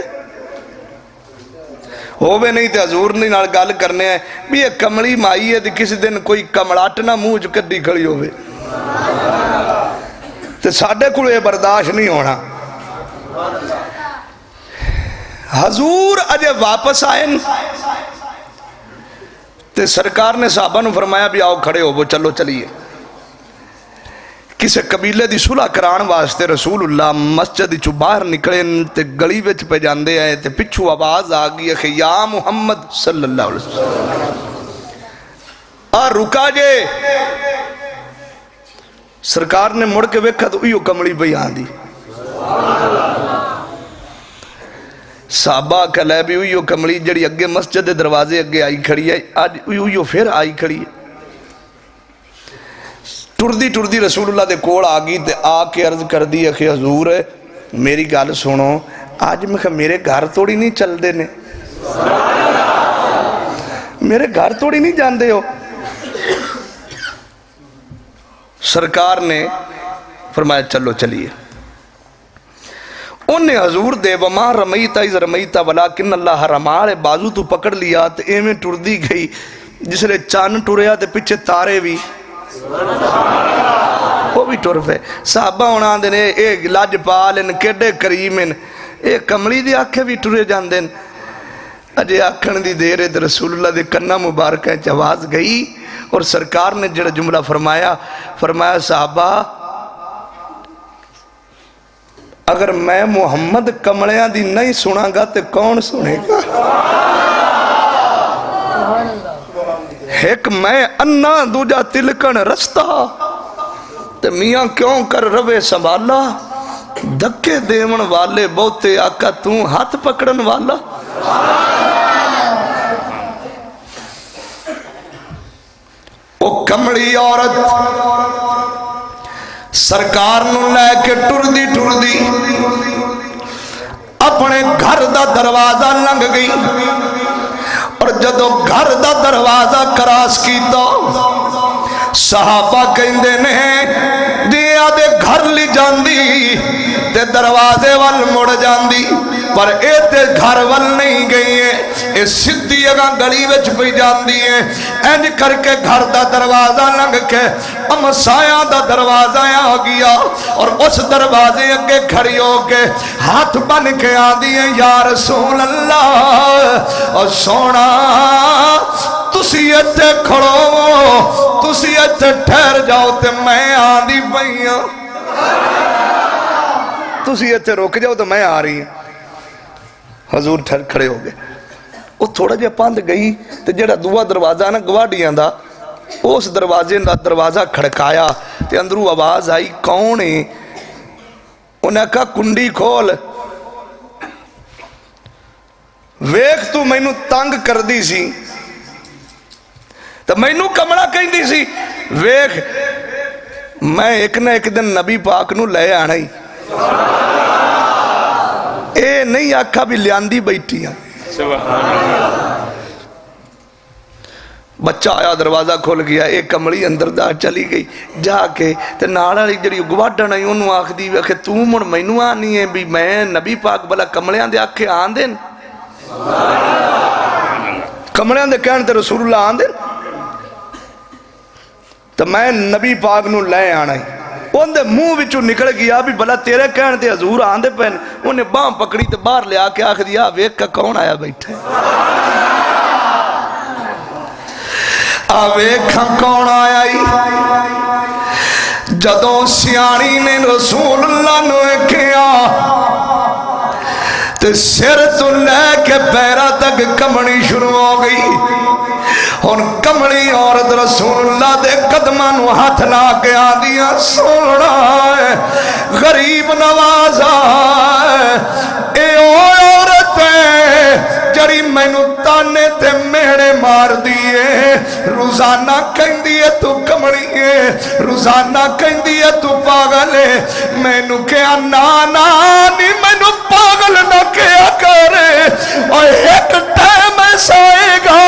ہووے نہیں تے حضور نے نال گل کرنے ہیں بھی یہ کملی مائی ہے تے کسی دن کوئی کملاٹنا منہ چ کڈی کھڑی ہووے تے ساڈے کول یہ برداشت نہیں ہونا حضور اجے واپس آئے تے سرکار نے صحابہ نے فرمایا بھی آؤ کھڑے ہو وہ چلو چلیے کسے قبیلے دی صلح کران واسطے رسول اللہ مسجد چو باہر نکلے تے گلی وچ پہ جاندے آئے تے پچھو آواز آگئی ہے یا محمد صلی اللہ علیہ وسلم رکا جے سرکار نے مڑ کے ویکھا تو ایو کملی بھئی آندھی صحابہ کہلے بھی ایو کملی جڑی اگے مسجد دروازے اگے آئی کھڑی ہے آج ایو پھر آئی کھڑی ہے ٹردی رسول اللہ دے کوڑ آگئی تے آ کے عرض کر دی کہ حضور میری گال سنو آج میں کہا میرے گھر توڑی نہیں چل دینے میرے گھر توڑی نہیں جان دے ہو سرکار نے فرمایا چلو چلیے انہیں حضور دے وما رمیتا از رمیتا ولیکن اللہ رمال بازو تو پکڑ لیا تے ایمیں ٹردی گئی جس لئے چان ٹوریا تے پچھے تارے بھی وہ بھی ٹور پہ صحابہ ہونا دینے ایک لاج پالن کیڑے کریمن ایک کملی دی آنکھیں بھی ٹورے جان دین اجے آنکھن دی دیر تے رسول اللہ دے کنہ مبارکہ چواز گئی اور سرکار نے جڑا جملہ فرمایا صحابہ اگر میں محمد کملیاں دی نہیں سنا گا تے کون سنے گا ایک میں انا دوجا تلکن رستہ تے میاں کیوں کر روے سنبھالا دھکے دیون والے بہتے آقا توں ہاتھ پکڑن والا او کمڑی عورت سرکار نو لے کے ٹردی ٹردی اپنے گھر دا دروازہ لنگ گئی اور جدو گھر دا دروازہ کراس کی تو صحابہ کہندے نے دیا دے گھر لی جاندی تے دروازے وال مڑ جاندی پر اے تے گھر وال نہیں گئی ہے اے سدھی اگاں گلی وچ پئی جاندی ہے انج کر کے گھر دا دروازہ لنگ کے امسایاں دا دروازہ آ گیا اور اس دروازے اگے کھڑی ہو کے ہاتھ بن کے آندی ہے یا رسول اللہ اور سونا تسی ایتھے کھڑو تسی ایتھے ٹھہر جاؤ تے میں آندی پئی ہوں تسی ایتھے روک جاؤ تو میں آ رہی ہوں حضور ٹھہر کھڑے ہو گئے وہ تھوڑا جہا پاند گئی تے جڑا دعا دروازہ نا گواڈیاں دا اس دروازے دا دروازہ کھڑکایا تے اندروں آواز آئی کون ہے انہیں کہا کنڈی کھول ویکھ تو مینوں تنگ کر دی سی تو مینوں کمڑا کہیں دی سی ویکھ میں ایک نہ ایک دن نبی پاک نو لے آنا ہی اے نہیں آکھا بھی لیاندی بیٹھی ہیں بچہ آیا دروازہ کھول گیا ایک کمڑی اندر دا چلی گئی جا کے تے ناڑا لی جڑی گواڈا نہیں انہوں آکھ دی کہ تو مڑ مینوں آنی ہے بھی میں نبی پاک بلا کمڑیاں دے آکھے آن دین کمڑیاں دے کہن تے رسول اللہ آن دین تو میں نبی پاک نو لے آنا ہی ان دے منہ وچوں نکل گیا بھی بلا تیرے کہن تے حضور آن دے پہن انہیں باں پکڑی تے باہر لے آ کے آکھ دیا ویک کا کون آیا بیٹھے ویکھاں کون آیا ہی جدوں سیانی نے رسول اللہ نو کیا تے سر تو لے کے پیرا تک کمڑی شروع ہو گئی اور کمڑی عورت رسول اللہ دے قدماں نو ہاتھ لا کے آدیا سونا ہے غریب نوازا اے عورت ہے جڑی مینوں تانے تے میڑے مار دیے روزانہ کہیں دیے تو کمڑی ہے روزانہ کہیں دیے تو پاگل ہے مینوں کیا نانا نہیں مینوں پاگل نہ کیا کرے اور ایک ٹائم ایسا آئے گا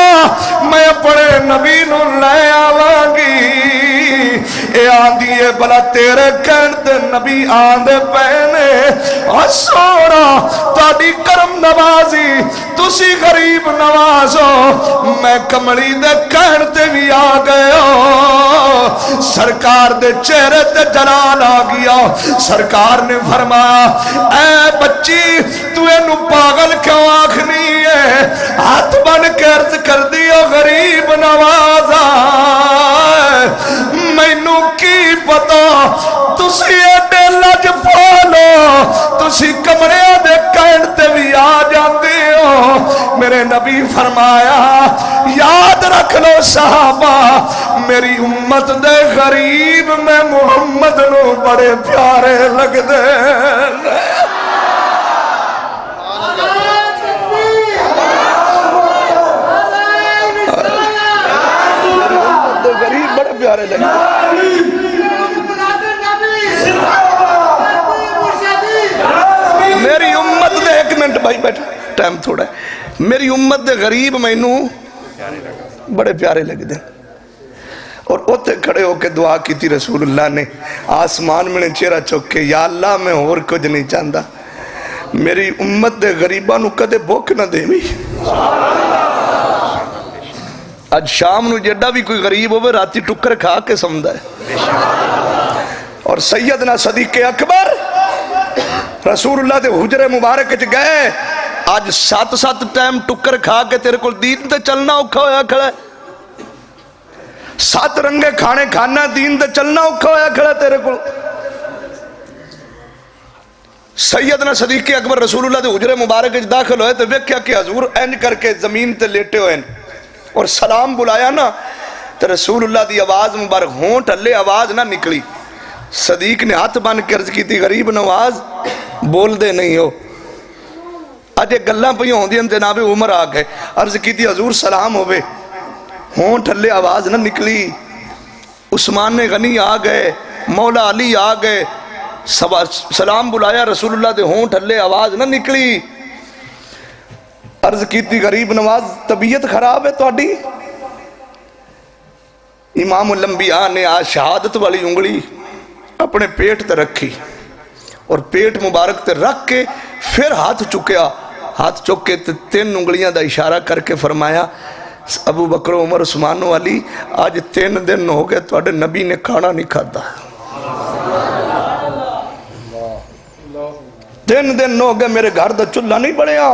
میں اپنے نبی نو لے آوانگی اے آندھی ہے بلا تیرے کہن تے نبی آندھے پہنے اور سوڑا تاڑی کرم نوازی تسی غریب نوازو میں کمڑی دے کہن تے بھی آ گیا سرکار دے چہرے تے جلال آ گیا سرکار نے فرمایا اے بچی تو اینو پاگل کیوں آکھنی ہے ہاتھ بن کے عرض کر دیا غریب نوازا مینوں کی پتا تسی ایڈے لج پالو تسی کمرے دے کہن تے بھی آ جاندے ہو میرے نبی فرمایا یاد رکھ لو صحابہ میری امت دے غریب میں محمد نو بڑے پیارے لگ دے غریب بڑے پیارے لگ دے میری امت دے ایک منٹ بھائی بیٹھا ٹائم تھوڑا ہے میری امت دے غریب مینوں بڑے پیارے لگ دے اور اوتے کھڑے ہو کے دعا کی تھی رسول اللہ نے آسمان میں چہرہ چوک کے یا اللہ میں اور کچھ نہیں چاہتا میری امت دے غریباں نو کدے بھوک نہ دے بھی آج شام نو جڑا بھی کوئی غریب ہوئے راتی ٹکر کھا کے سمدھا ہے اور سیدنا صدیق اکبر رسول اللہ دے حجر مبارک گئے آج 7 ٹائم ٹکر کھا کے تیرے کو دین تے چلنا اوکھا ہویا کھڑا ہے 7 رنگے کھانے کھانا دین تے چلنا اوکھا ہویا کھڑا تیرے کو سیدنا صدیق اکبر رسول اللہ دے حجر مبارک داخل ہوئے تو ویکھیا کہ حضور اینج کر کے زمین تے لیٹے ہوئے اور سلام بلایا نا تو رسول اللہ دی آواز مبارک ہونٹ ہلے آواز نہ نکلی. صدیق نے ہاتھ بن کے عرض کی تھی غریب نواز بول دے نہیں ہو. اجے گلاں پہ ہوندیاں جناب عمر آ گئے. عرض کی تھی حضور سلام ہوئے. ہونٹ ہلے آواز نہ نکلی. عثمان غنی آ گئے, مولا علی آ گئے, سلام بلایا رسول اللہ دے ہونٹ ہلے آواز نہ نکلی. عرض کی تھی غریب نواز طبیعت خراب ہے تہاڈی؟ امام الانبیاء نے آج شہادت والی انگلی اپنے پیٹ تے رکھی اور پیٹ مبارک تے رکھ کے پھر ہاتھ چکیا. ہاتھ چک کے 3 انگلیاں دا اشارہ کر کے فرمایا ابو بکر عمر عثمان و علی آج 3 دن ہو گئے تہاڈے نبی نے کھانا نہیں کھاتا. 3 دن ہو گئے میرے گھر دا چولہا نہیں بڑھیا.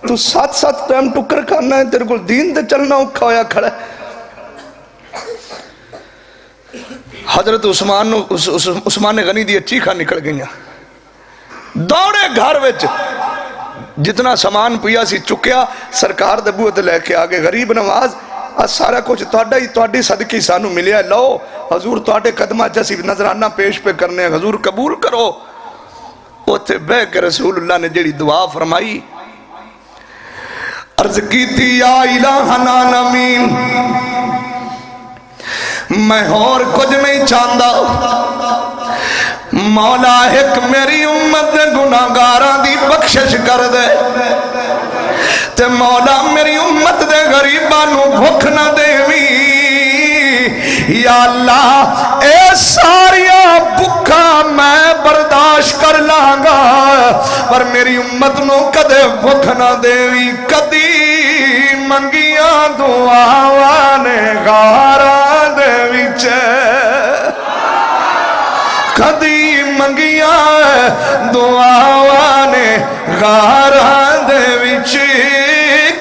تو 7 ٹائم ٹکر کھانا ہے, تیرے کو دین تے چلنا اوکھا ہویا کھڑا ہے. حضرت عثمان غنی دی چیخاں نکل گئیاں. دوڑے گھر وچ جتنا سامان پیا سی چکیا سرکار دے بوئے تے لے کے آگے. غریب نواز سارا کچھ تہاڈا ہی تہاڈی صدقے سانو ملیا ہے, لو حضور تہاڈے قدماں چ اسی نذرانہ پیش پہ کرنے ہیں, حضور قبول کرو. اوتھے بہ کے رسول اللہ نے جڑی دعا فرمائی عرض کی تھی یا الہنا نمین میں اور کچھ نہیں چاہتا, مولا ایک میری امت دے گناہگاراں دی بخشش کر دے تے مولا میری امت دے غریباں نو بھوک نہ دیوی. یا اللہ اے ساریاں بھکھا میں برداشت کر لانگا پر میری امت نو کدے بھوک نہ دیوی. کدی منگیاں دعاواں نے غاراں دے وچ, کدی منگیاں دعاواں نے غاراں دے وچ,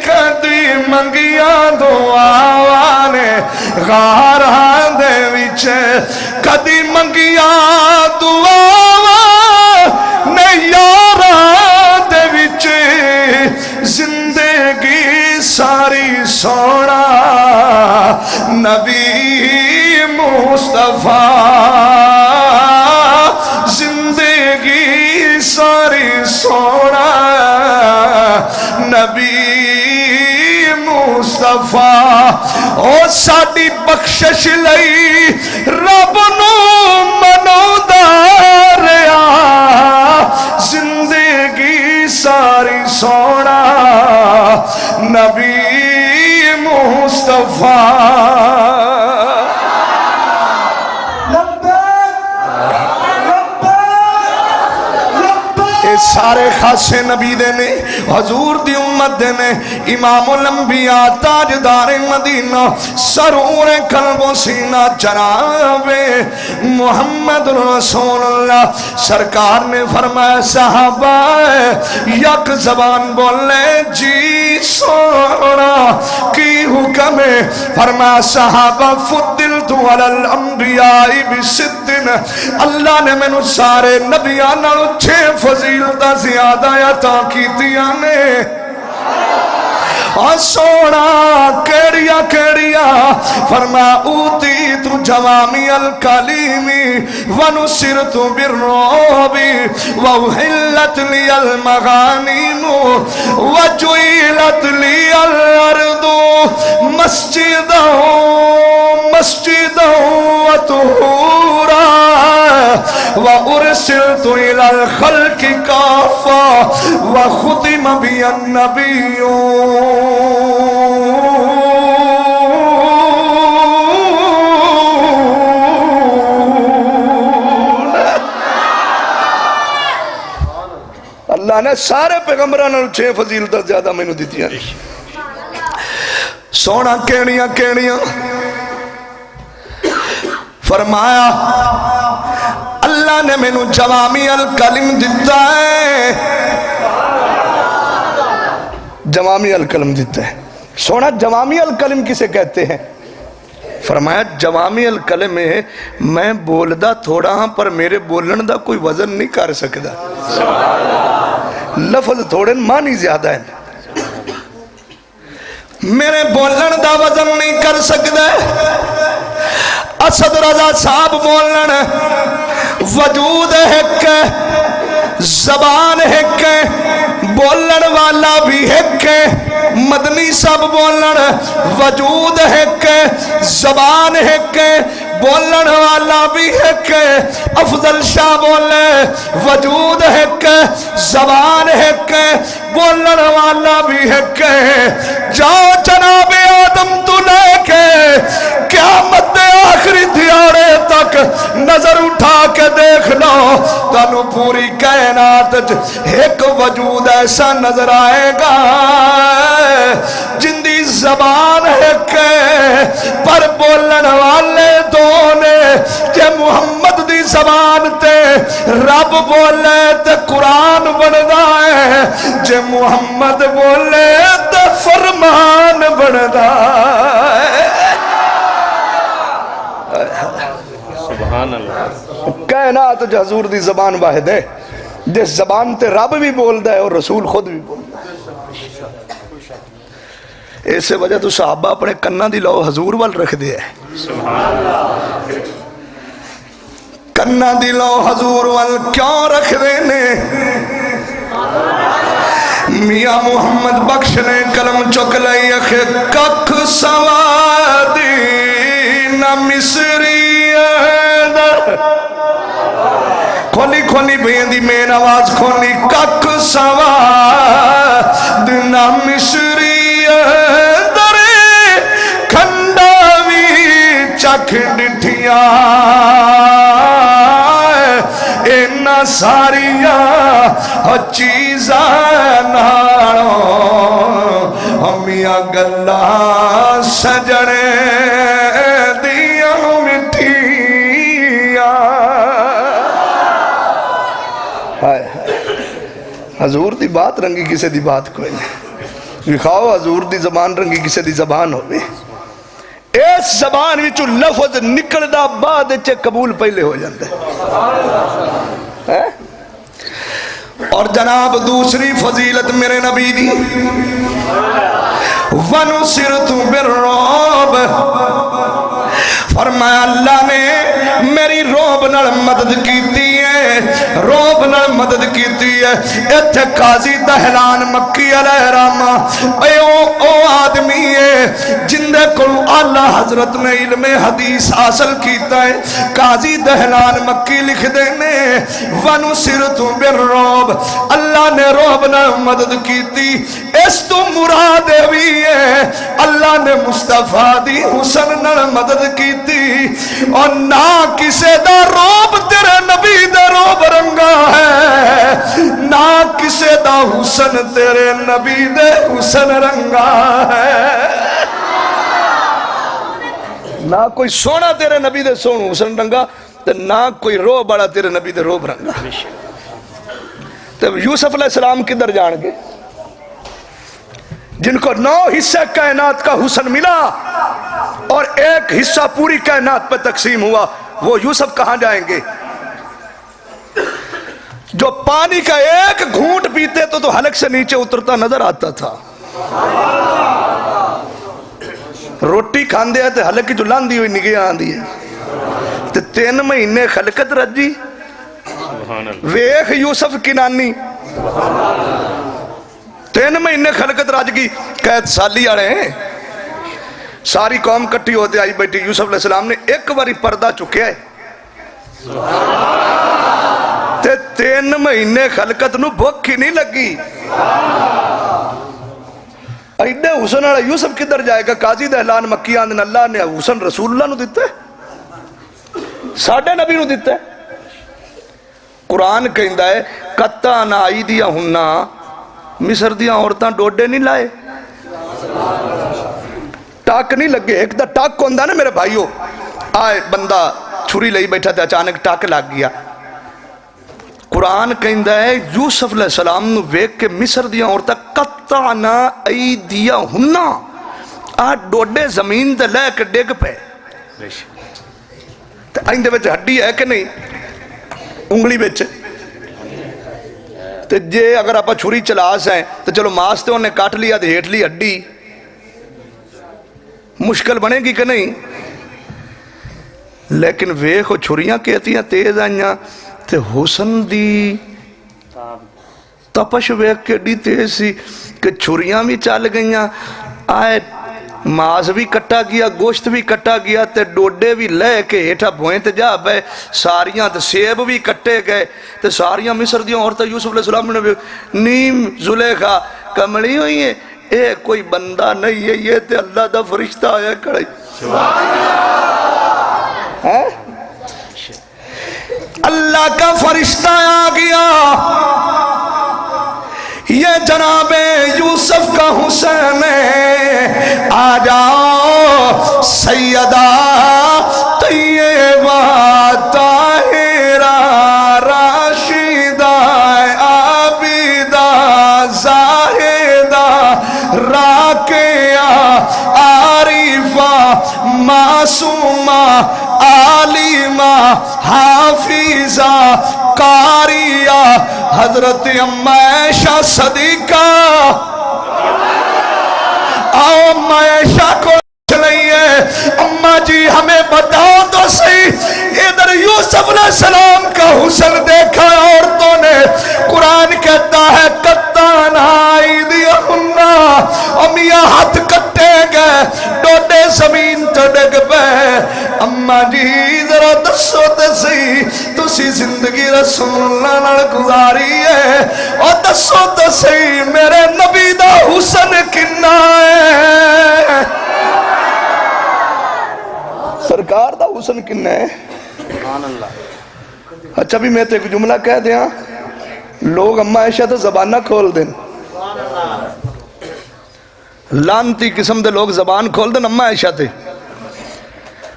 کدی منگیاں دعاواں نے غاراں دے وچ, کدی منگیاں دعاواں نے یاراں دے وچ. زندگی ساری سونا نبی مصطفیٰ, زندگی ساری سونا نبی مصطفیٰ. او ساڈی بخشش لئی رب نو مناوندا رہیا, زندگی ساری سونا نبی مصطفیٰ. سارے خاصے نبی دے نے, حضور دی امت دے نے, امام الانبیاء تاجدار مدینہ سرور قلب و سینہ جناب محمد رسول اللہ سرکار نے فرمایا صحابہ یک زبان بولے جی سونا کی حکم ہے. فرمایا صحابہ فضلت علی الانبیاء بستن, اللہ نے میں سارے نبیاں نال 6 فضیلت زیادہ عطا کیتیاں نے. سونا کیڑیا کیڑیا فرمایا اوتی تو جوامی الکلیمی ونصرت بالرعب وحلت لی المغانیم وجعلت لی الارض مسجدا وطہورا وارسلت الى الخلق کافا وختم بی النبیون. اللہ نے سارے پیغمبران 6 فضیلتیں زیادہ میں نے دیتی ہیں. سونا کیڑیاں کیڑیاں فرمایا اللہ نے میں نے جوامی الکلم دیتا ہے, جوامی الکلم دیتا ہے. سونا جوامی الکلم کسے کہتے ہیں؟ فرمایا جوامی الکلم ہے میں بولدا تھوڑا ہاں پر میرے بولن دا کوئی وزن نہیں کر سکتا. لفظ تھوڑے معنی زیادہ ہیں. میرے بولن دا وزن نہیں کر سکتا اسد رضا صاحب بولن وجود ایک زبان ایک بولن والا بھی ایک مدنی صاحب بولن وجود ایک زبان ایک بولن والا بھی ایک افضل شاہ بولے وجود ایک زبان ایک بولن والا بھی ایک جاؤ جناب آدم تو لے کے قیامت آخری دیارے تک نظر اٹھا کے دیکھ لو تنو پوری کائنات ایک وجود ایسا نظر آئے گا جن دی زبان ایک پر بولن والے دونے کہ محمد دی زبان تے رب بولے تے قرآن بندا ہے جے محمد بولے تے فرمان بندا ہے سبحان اللہ کائنات جو حضور دی زبان واحد ہے جس زبان تے رب بھی بولدا ہے اور رسول خود بھی بولدا ہے اس سے وجہ تو صحابہ اپنے کنہ دی لو حضور وال رکھ دیا ہے سبحان اللہ کنہ دی لو حضور وال کیوں رکھ دینے میاں محمد بخش نے کلم چک لئی اکھے ککھ سوادی نہ مصری کھولی کھولی بیندی مین آواز کھولی ککھ سواد نہ مصری درے کھنڈاوی چکھ ڈٹھیاں اینا ساریاں چیزاں ناروں ہمیاں گلہ سجنے دیاں مٹھیاں حضور دی بات رنگی کسے دی بات کوئی نہیں لکھاؤ حضور دی زبان رنگی کسے دی زبان ہوئے اس زبان وچوں لفظ نکلدا بعد چے قبول پہلے ہو جاندے اور جناب دوسری فضیلت میرے نبی دی وَنُصِرْتُ بِالرُّعْبِ فرمایا اللہ نے میری روب نال مدد کیتی ہے روب نال مدد کیتی ہے ایتھے قاضی دہلان مکی علیہ رحمہ او آدمی ہے جندے کو اللہ حضرت نے علم حدیث حاصل کیتا ہے قاضی دہلان مکی لکھ دینے وَنُصِرْتُ بِالرُّعْبِ اللہ نے روب نال مدد کیتی اس تو مراد بھی ہے اللہ نے مصطفیٰ دی حسن نال مدد کیتی اور نہ کسے دا روب تیرے نبی دا روب رنگا ہے نہ کسے دا حسن تیرے نبی دے حسن رنگا ہے نہ کوئی سونا تیرے نبی دے سون حسن رنگا نہ کوئی روب بڑا تیرے نبی دے روب رنگا تو یوسف علیہ السلام کدھر جان گے جن کو 9 حصہ کائنات کا حسن ملا اور ایک حصہ پوری کائنات پہ تقسیم ہوا وہ یوسف کہاں جائیں گے جو پانی کا ایک گھونٹ پیتے تو حلق سے نیچے اترتا نظر آتا تھا روٹی کھاندے ہیں تو حلق کی جو لاندی ہوئی نگہ آندی ہے تو 3 مہینے خلقت رجی ویخ یوسف کی نانی 3 مہینے خلقت راج کی قید سالی آ رہے ہیں ساری قوم کٹھی ہوتے آئی بیٹھی یوسف علیہ السلام نے ایک باری پردہ چکے ہے تے 3 مہینے خلقت نو بھوک ہی نہیں لگی ایڈے حسن والا یوسف کدھر جائے گا قاضی دہلان مکی آندن اللہ نے حسن رسول اللہ نو دیتا ہے ساڑھے نبی نو دیتا ہے قرآن کہندہ ہے قطع نائی دیا ہننا مصر دیا عورتاں ڈوڈے نہیں لائے ٹاک نہیں لگے ایک دا ٹاک کون دا نا میرے بھائیو آئے بندہ چھری لئی بیٹھا تھا اچانک ٹاک لگ گیا قرآن کہندہ ہے یوسف علیہ السلام نو ویک کے مصر دیا عورتاں قطعنا ایدیا ہننا ڈوڈے زمین دے لے کے ڈیگ پہ آئندے بچے ہڈی ہے کہ نہیں انگلی بچے تو جے اگر آپ چھری چلاس ہیں تو چلو ماس تے انہیں کاٹ لیا تو ہیٹ لی ہڈی مشکل بنے گی کہ نہیں؟ لیکن ویکھو چھریاں کہتی ہیں تیز آئیاں تے حسن دی تپش ویکھ کے ڈی تیز سی کہ چھریاں بھی چل گئیاں، آئے ماز بھی کٹا گیا، گوشت بھی کٹا گیا تے ڈوڈے بھی لے کے ہیٹھا بوئیں تے جا پے، ساریاں تے سیب بھی کٹے گئے تے ساریاں مصر دیاں عورتیں یوسف علیہ السلام نے نیم زلیخا کمڑی ہوئی ہیں، اے کوئی بندہ نہیں ہے، یہ تے اللہ دا فرشتہ آیا کھڑی اللہ کا فرشتہ آ گیا، یہ جناب یوسف کا حسین ہے، آ جاؤ سیدہ طیبہ طاہرہ راشدہ عابدہ زاہدہ راکعہ عارفہ معصومہ عالمہ حافظہ قاریہ حضرت اما عائشہ صدیقہ، آؤ اما عائشہ کو چلائیے، اما جی ہمیں بتاؤ تو صحیح ادھر یوسف علیہ السلام کا حسن دیکھا عورتوں نے، قرآن کہتا ہے کتان ایدیہن، امیاں ہاتھ کٹے گئے، ڈوڈے زمین تے ڈگ پے، اما جی ذرا دسو تے صحیح تسی زندگی رسول اللہ نال گزاری ہے، اور دسو تے صحیح میرے نبی دا حسن کنا ہے، سرکار دا حسن کنا ہے؟ اچھا بھی میں تے ایک جملہ کہہ دیا، لوگ اما عائشہ تو زبانہ کھول دیں، لانتی قسم دے لوگ زبان کھول دیں اما عائشہ تے،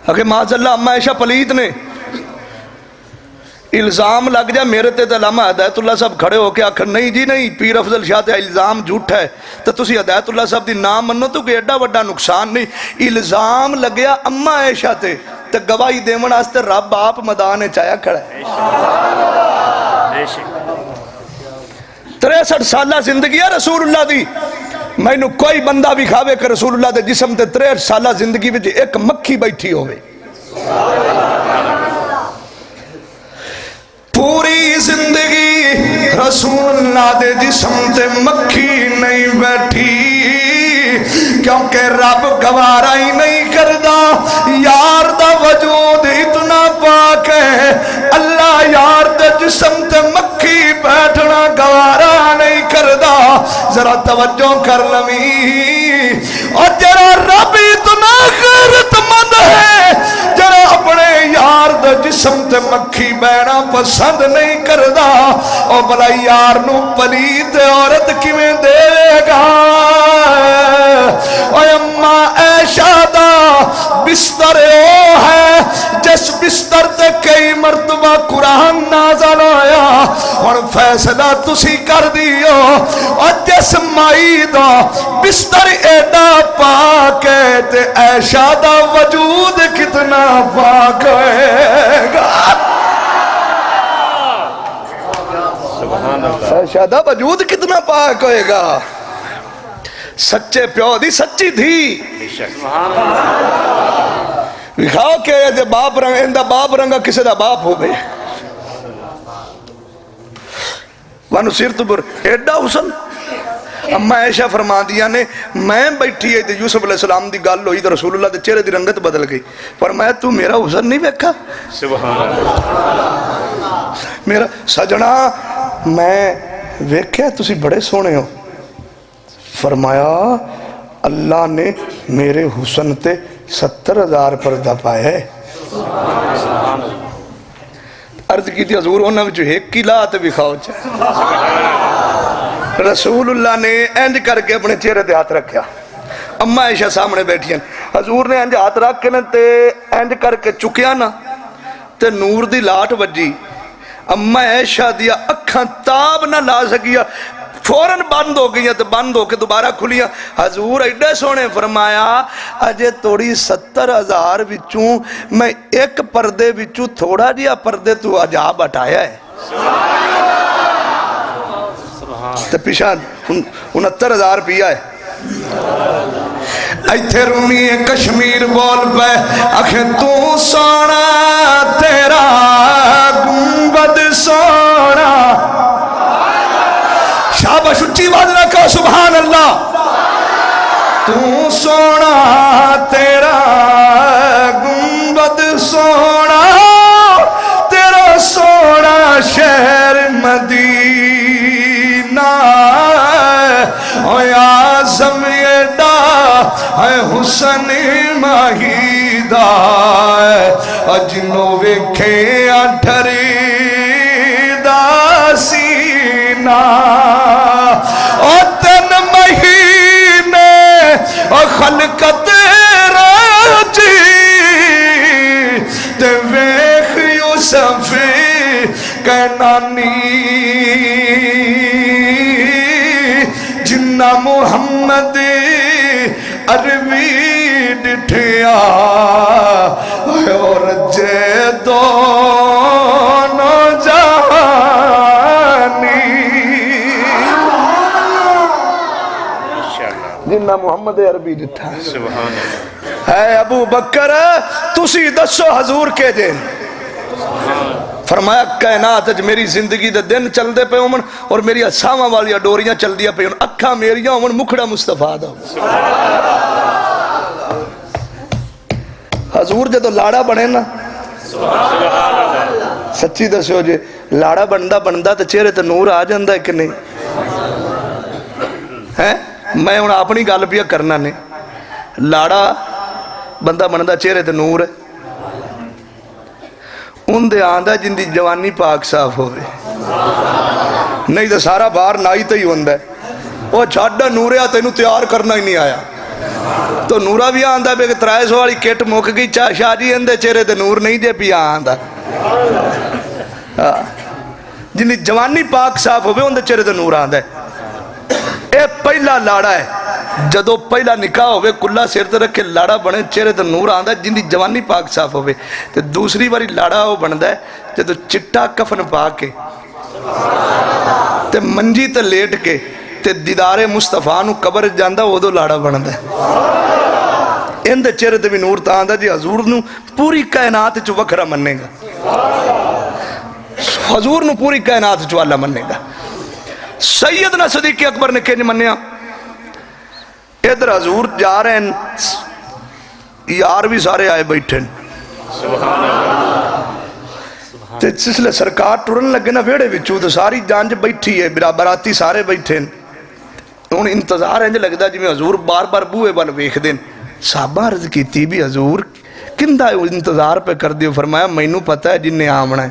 اگر معاذ اللہ اما عائشہ پلیت نے الزام لگ جائے میرے تے علامہ ہدایت اللہ صاحب کھڑے ہو کے آخر نہیں جی نہیں پیر افضل شاہ تے الزام جھوٹا ہے، تو تسی ہدایت اللہ صاحب دی نام منو تو کہ ایڈا وڈا نقصان نہیں، الزام لگیا اما عائشہ تے گواہی دیون واسطے رب آپ میدان چایا کھڑا ہے، 63 سالہ زندگی ہے رسول اللہ دی، میں نو کوئی بندہ بھی کھاوے کہ رسول اللہ دے جسم تے 63 سالہ زندگی وچ ایک مکھی بیٹھی ہوئے، پوری زندگی رسول اللہ دے جسم تے مکھی نہیں بیٹھی، کیونکہ رب گوارا ہی نہیں کردا، یار دا وجود اتنا پاک ہے، اللہ یار دے جسم تے مکھی بیٹھنا گوارا نہیں کردا، ذرا توجہ کر لمی، اور جرا رب اتنا غیرت مند ہے، جرا اپنے یار دے جسم تے مکھی بیٹھنا پسند نہیں کردا، او بھلا یار نو پلیت عورت کیویں دے گا، اوے اما عائشہ دا بستر او ہے جس بستر تے کئی مرتبہ قرآن نازل ہویا، اور فیصلہ تسی کر دیو، اور جس مائی دا بستر ایڈا پاک ہے تے عائشہ دا وجود کتنا پاک ہے گا، عائشہ دا وجود کتنا پاک ہوئے گا، سچے پیو دی سچی تھی، وکھاؤ کہ یہ باپ رنگا اندہ باپ رنگا کسے دا باپ ہو گئے، وانو سیرت پر ایڈا حسن، اما عائشہ فرما دیا نے میں بیٹھی ہے تے یوسف علیہ السلام دی گل ہوئی تے رسول اللہ دے چہرے دی رنگت بدل گئی، فرمایا تو میرا حسن نہیں ویکھا، سبحان اللہ، میرا سجنا میں ویکھیا تسی بڑے سونے ہو، فرمایا اللہ نے میرے حسن تے 70,000 پردہ پائے ہے، عرض کی تھی حضور انہوں نے ایک کی لا تے بکھاؤ چاہے، رسول اللہ نے اینج کر کے اپنے چہرے تے ہاتھ رکھیا، اما عائشہ سامنے بیٹھی ہیں، حضور نے اینج ہاتھ رکھ کے تے اینج کر کے چکیا نا تے نور دی لاٹ وجی، اما عائشہ دیا اکھاں تاب نہ لا سکیا، فوراں بند ہو گئی تو بند ہو کے دوبارہ کھلیا، حضور ایڈے سونے فرمایا اجے توڑی 70,000 وچوں میں ایک پردے وچوں تھوڑا جیا پردے تو عجاب ہٹایا ہے، تو پیشان 69,000 پیا ہے، ایتھے رومی کشمیر بول پہ اکھے تو سونا تیرا گنبد سونا شاباش اچھی بات رکھا سبحان اللہ تو سونا تیرا گنبد سونا تیرا سونا شہر مدینہ اے آزم ایڈا اے حسن ماہیدہ اجنو ویکھے اٹھری دا سینہ او تن مہینے او خلقت راجی تے ویکھ یوسف کینانی جنہ محمد عربی ڈٹھیا اور جے دونوں جہانی جنہ محمد عربی ڈٹھا سبحان اللہ ہے ابو بکر تسی دسو حضور کے دن فرمایا کائنات اج میری زندگی دے دن چل دے پہ امن اور میری اساواں والی ڈوریاں چل دیا پہ اکھا میریاں امن مکھڑا مصطفیٰ دا حضور جے تو لاڑا بنے نا سچی دسو جے لاڑا بندہ تو چہرے تے نور آ جاندہ ہے کہ نہیں ہے میں انہاں اپنی گل پیا کرنا نے لاڑا بندہ بندہ چہرے تے نور ہے ان دے آندہ جن دی جوانی پاک صاف ہوئے نہیں تو سارا باہر نائی تو ہی ہوندہ ہے وہ چھاڑا نوریا تینوں تیار کرنا ہی نہیں آیا تو نورا بھی آندہ ہے کہ 300 والی کٹ موک گئی شاہ جی اندے چہرے تے نور نہیں دے پیا آندہ جن دی جوانی پاک صاف ہوئے ان دے چہرے تے نور آندہ ہے اے پہلا لاڑا ہے جدو پہلا نکاح ہوئے کلہ سیر تے رکھے لاڑا بنے چہرے تے نور آندہ ہے جن دی جوانی پاک صاف ہوئے تے دوسری باری لاڑا ہو بندہ ہے جدو چٹا کفن پا کے تے منجی تے لیٹ کے تے دیدار مصطفیٰ نو قبر جاندہ وہ دو لاڑا بندہ ہے ان دے چہرے تے بھی نور تا آندہ جی حضور نو پوری کائنات چو وکھرا مننے گا حضور نو پوری کائنات چو اللہ مننے گا سیدنا صدیق اکبر نے کہنے منیا ادھر حضور جا رہے ہیں یار بھی سارے آئے بیٹھے سبحان اللہ تے اس لئے سرکار ٹورن لگے نا ویڑے وچو تو ساری جانج بیٹھی ہے براتی سارے بیٹھے ان انتظار ہے جو لگتا جی میں حضور بار بار بوئے بال ویکھ دیں صحابہ عرض کی تھی بھی حضور کندہ انتظار پہ کر دیو فرمایا مینوں پتہ ہے جن نے آمنا ہے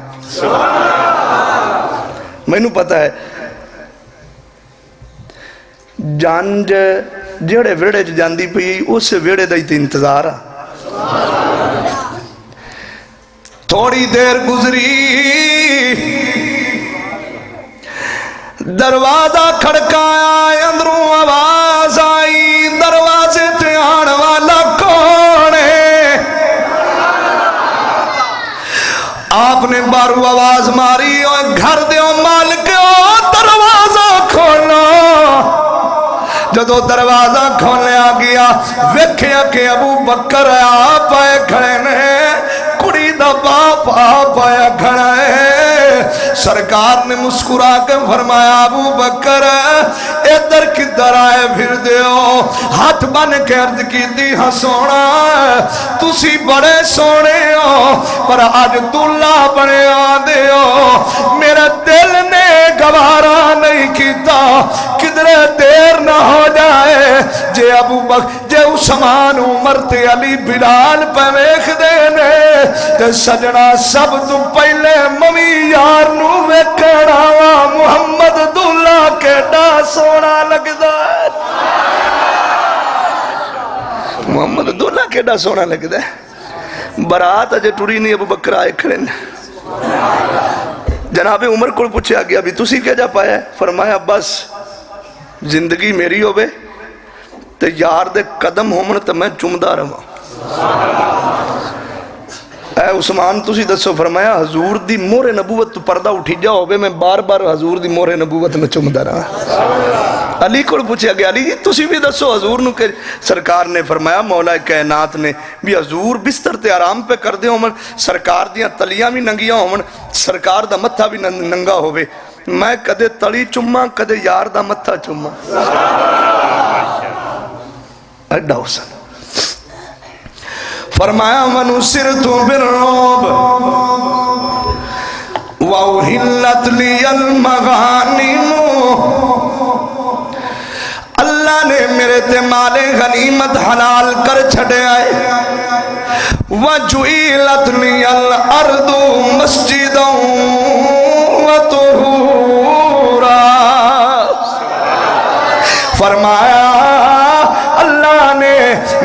مینوں پتہ ہے جانج جڑے ویڑے جاندی پئی اس سے ویڑے دائی تے انتظار تھوڑی دیر گزری دروازہ کھڑکایا اندروں آواز آئی دروازے تے آن والا کون ہے آپ نے بارو آواز ماری اور گھر دیو مالک دروازہ کھولو جدو دروازہ کھولیا گیا ویکھیا کہ ابو بکر آپ آئے کھڑے نے کڑی دا باپ آپ آیا کھڑا ہے سرکار نے مسکرا کے فرمایا ابو بکر ادھر کدھر آئے پھر دیو ہاتھ بن کے عرض کی دی ہاں سونا تسی بڑے سونے ہو پر آج دلہ بڑے آدھے میرا دل نے گوارا نہیں کیتا کدھر دیر نہ ہو جائے جے ابو بکر جے عثمان عمر تے علی بلال پہ ویکھ دینے تے سجنا سب تو پہلے ممی یار نو ویکھنا محمد دلہ کیڑا سونا لگدا ہے محمد دلہ کیڑا سونا لگدا ہے برات اجے ٹری نہیں ابو بکر آئے کھڑے جناب عمر کو پوچھا گیا بھی تسی کیا جا پایا ہے فرمایا بس زندگی میری ہوئے تے یار دے قدم ہومن تے میں چمدہ رہا اے عثمان تسی دسو فرمایا حضور دی مہر نبوت تو پردہ اٹھی جا ہوئے میں بار بار حضور دی مہر نبوت میں چمدا رہا علی کو پوچھا گیا علی جی تسی بھی دسو حضور نو کہ سرکار نے فرمایا مولا کائنات نے بھی حضور بستر تے آرام پہ کر دے ہون سرکار دیاں تلیاں بھی ننگیاں ہون سرکار دا متھا بھی ننگا ہوئے میں کدے تلی چما کدے یار دا متھا چما ایڈا حسن فرمایا وَنُسِرْتُ بِالرُّعْبِ وَأُحِلَّتْ لِيَ الْمَغَانِمُ اللہ نے میرے تے مال غنیمت حلال کر چھڑے آئے وَجُعِلَتْ لِيَ الْأَرْضُ مَسْجِدًا وَطُهُورًا فرمایا اللہ نے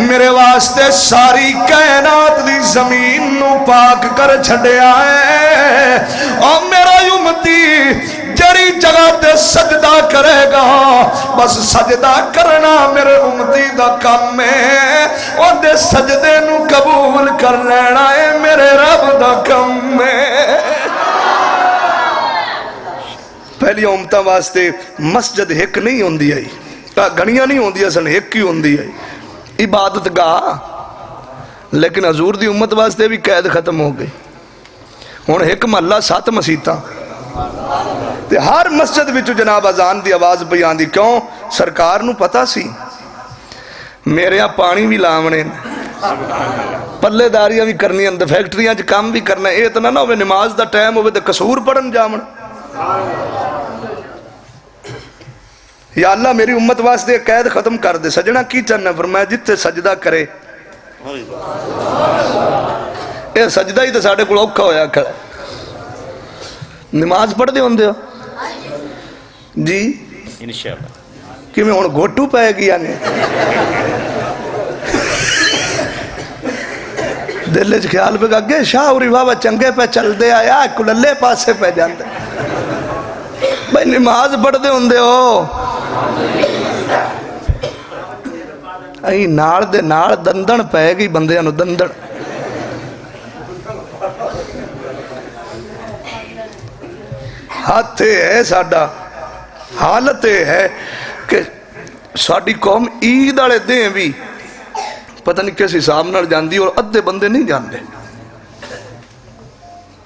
میرے واسطے ساری کائنات دی زمین نو پاک کر چھڑیا ہے اور میرا امتی جڑی جگہ تے سجدہ کرے گا بس سجدہ کرنا میرے امتی دا کام ہے اور دے سجدے نو قبول کر لینا ہے میرے رب دا کام ہے پہلی امتہ واسطے مسجد ایک نہیں ہوندی آئی گھڑیاں نہیں ہوندی سن ایک ہی ہوندی ہے عبادت گاہ لیکن حضور دی امت واسطے بھی قید ختم ہو گئی ہن ایک محلہ 7 مسیتاں تے ہر مسجد وچ جناب اذان دی آواز پئی آندی کیوں سرکار نو پتہ سی میرے ہاں پانی بھی لاونے پلے داریاں بھی کرنی ہیں فیکٹریاں وچ کام بھی کرنا ہے اتنا نہ ہوے نماز دا ٹائم ہوے تے قصور پڑھن جاون یا اللہ میری امت واسطے قید ختم کر دے سجنہ کی چاہنا فرمایا جتے سجدہ کرے اے سجدہ ہی تو ساڑھے کو اوکھا ہویا کھڑا نماز پڑھ دے ہوندے ہو جی انشاءاللہ کہ میں ہون گھوٹو پائے گیا نہیں دلے جو خیال پہ کہا گے شاہ اوری بابا چنگے پہ چل دے آیا کللے پاسے پہ جاندے بھائی نماز پڑھ دے ہوندے ہو ائی نال دے نال دندن پے گئی بندیاں نو دندن ہاتھ ہے ساڈا حالت ہے کہ ساڈی قوم عید والے دن بھی پتہ نہیں کس حساب نال جاندی اور ادھے بندے نہیں جاندے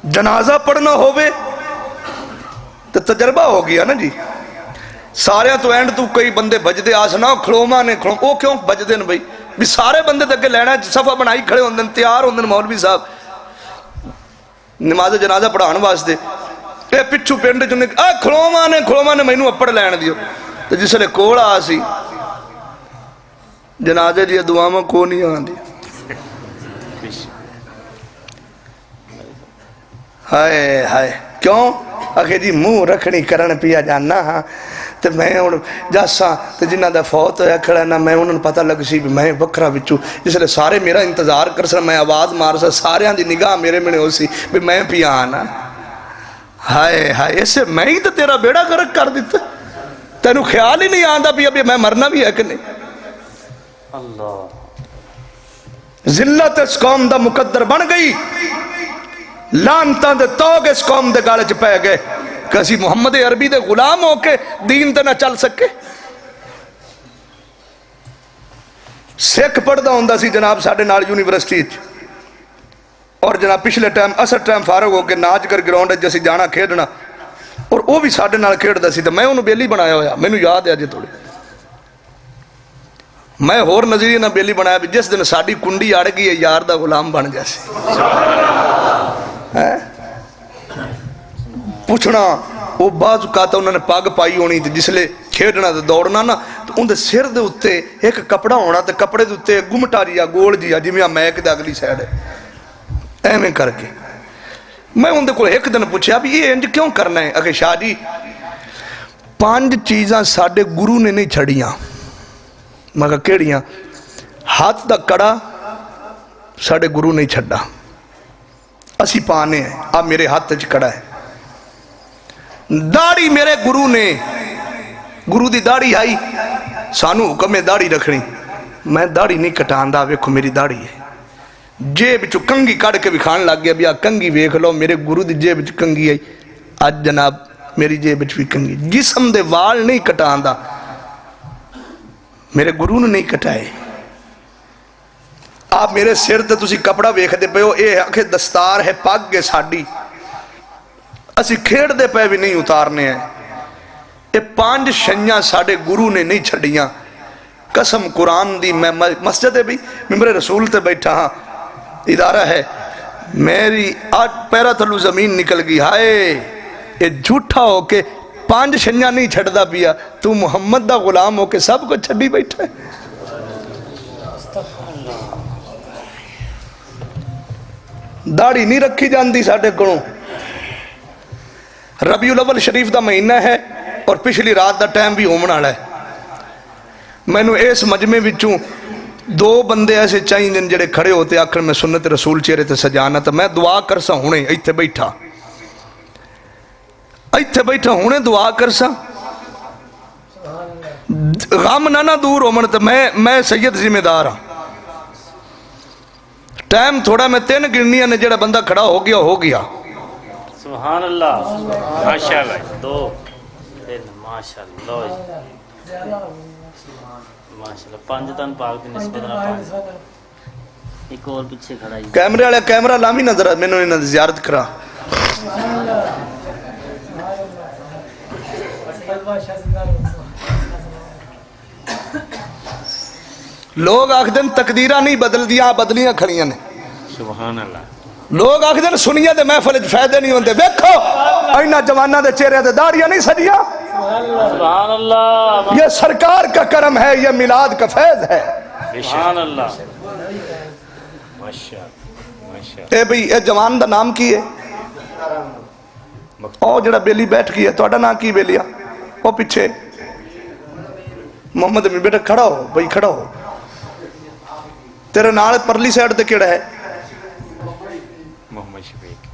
جنازہ پڑھنا ہووے تو تجربہ ہو گیا نا جی سارے تو اینڈ تو کئی بندے بجدے آس نہ کھڑوما نے کھڑوما وہ کیوں بجدے نا بھئی بھی سارے بندے تک لینا صفحہ بنائی کھڑے ہوندن تیار ہوندن مولوی صاحب نماز جنازہ پڑھان واسطے اے پچھو پینڈے جو کھڑوما نے مینوں اپڑ لین دیو تو جس لئے کوڑا آسی جنازے لئے دعاواں کو نہیں آن دی ہائے ہائے کیوں آخر جی منہ رکھنی کرن پیا جانا ہاں تو میں جاسا تو جنہ دا فوت ہویا کھڑا نا میں انہوں نے پتہ لگ سی بھی میں بکرا بچو جس لئے سارے میرا انتظار کر سا میں آواز مار سا سارے ہاں دی نگاہ میرے میں نے ہو سی بھی میں پیا آنا ہائے ہائے ایسے میں ہی تو تیرا بیڑا گرک کر دیتا تینو خیال ہی نہیں آندہ بھی ابھی میں مرنا بھی ہے کہ نہیں ذلت اس قوم دا مقدر بن گئی لانتاں دے توگ اس قوم دے گالے چ پہ گئے کسی محمد عربی دے غلام ہو کے دین تے نہ چل سکے سکھ پڑھدا ہوندا سی جناب ساڈے نال یونیورسٹی اور جناب پچھلے ٹائم اثر ٹائم فارغ ہو کے ناچ کر گراؤنڈ جیسی جانا کھیڈنا اور وہ بھی ساڈے نال کھیڈدا سی تے میں انہوں بیلی بنایا ہویا مینوں یاد ہے اجے تھوڑی میں ہور نظریے نہ بیلی بنایا بھی جس دن ساڈی کنڈی اڑ گئی ہے یار دا غلام بن گیا سی پوچھنا وہ بعض اوقات انہوں نے پاگ پائی ہونی تھی جس لئے کھیڈنا تے دوڑنا نا تو ان دے سر دے اتے ایک کپڑا ہونا تے کپڑے دے اتے گمٹا ریا گول جیا جی میں میک دے اگلی سائڈ ہے ایمیں کر کے میں ان دے کو ایک دن پوچھا بھی یہ انج کیوں کرنا ہے اگر شاہ جی 5 چیزاں ساڑھے گرو نے نہیں چھڑیاں مگر کیڑیاں ہاتھ دا کڑا ساڑھے گرو نہیں چھڑا اسی پانے ہیں اب میرے ہاتھ چ کڑا ہے داڑھی میرے گرو نے گرو دی داڑھی آئی سانو حکم ہے داڑھی رکھنی میں داڑھی نہیں کٹاندہ ویکھو میری داڑھی ہے جیب چو کنگی کڑ کے بھی کھان لگ گیا بھی کنگی ویکھ لو میرے گرو دی جیب چو کنگی آئی آج جناب میری جیب چو بھی کنگی جسم دے وال نہیں کٹان دا میرے گرو نے نہیں کٹائے آپ میرے سر تے تسی کپڑا ویکھ دے پے ہو اے آکھے دستار ہے پاک گے ساڑی اسی کھیڑ دے پے بھی نہیں اتارنے ہیں اے 5 شنیاں ساڑے گرو نے نہیں چھڑیاں قسم قرآن دی میں مسجد ہے بھی ممبر رسول تے بیٹھا ہاں ادارہ ہے میری آج پیرا تھلو زمین نکل گئی ہائے یہ جھوٹا ہو کے 5 شنیاں نہیں چھڑ دا پیا تو محمد دا غلام ہو کے سب کو چھڑی بیٹھا ہے داڑھی نہیں رکھی جاندی ساڑھے کنوں ربیع الاول شریف دا مہینہ ہے اور پچھلی رات دا ٹائم بھی ہومنا ہے میں نے اس مجمع وچوں 2 بندے ایسے چاہیں دن جڑے کھڑے ہوتے آخر میں سنت رسول چہرے تے سجانا تو میں دعا کرسا ہونے ایتھے بیٹھا ہونے دعا کرسا غم نہ دور ہومن تو میں سید ذمہ دار ہاں ٹائم تھوڑا میں 3 گننیاں نے جڑا بندہ کھڑا ہو گیا سبحان اللہ ماشاءاللہ 2 ماشاءاللہ ماشاءاللہ 5 تن پاک دی نسبت نہ 5 ایک اور پیچھے کھڑا ہے کیمرے والے کیمرہ لامی نظر میں نے زیارت کرا لوگ آخدن تقدیرہ نہیں بدل دیا بدلیاں کھڑیاں نے سبحان اللہ لوگ آخدن سنیا دے محفل فائدے نہیں ہوندے ویکھو اینا جوانہ دے چہرے دے داڑیاں نہیں سجیا سبحان اللہ یہ سرکار کا کرم ہے یہ میلاد کا فیض ہے سبحان اللہ ماشاءاللہ اے بھئی اے جوان دا نام کی ہے او جڑا بیلی بیٹھ کی ہے تو اڈا نام کی بیلیا او پیچھے محمد امین بیٹا کھڑا ہو بھئی کھڑا ہو تیرے نال پرلی سائڈ تے کیڑا ہے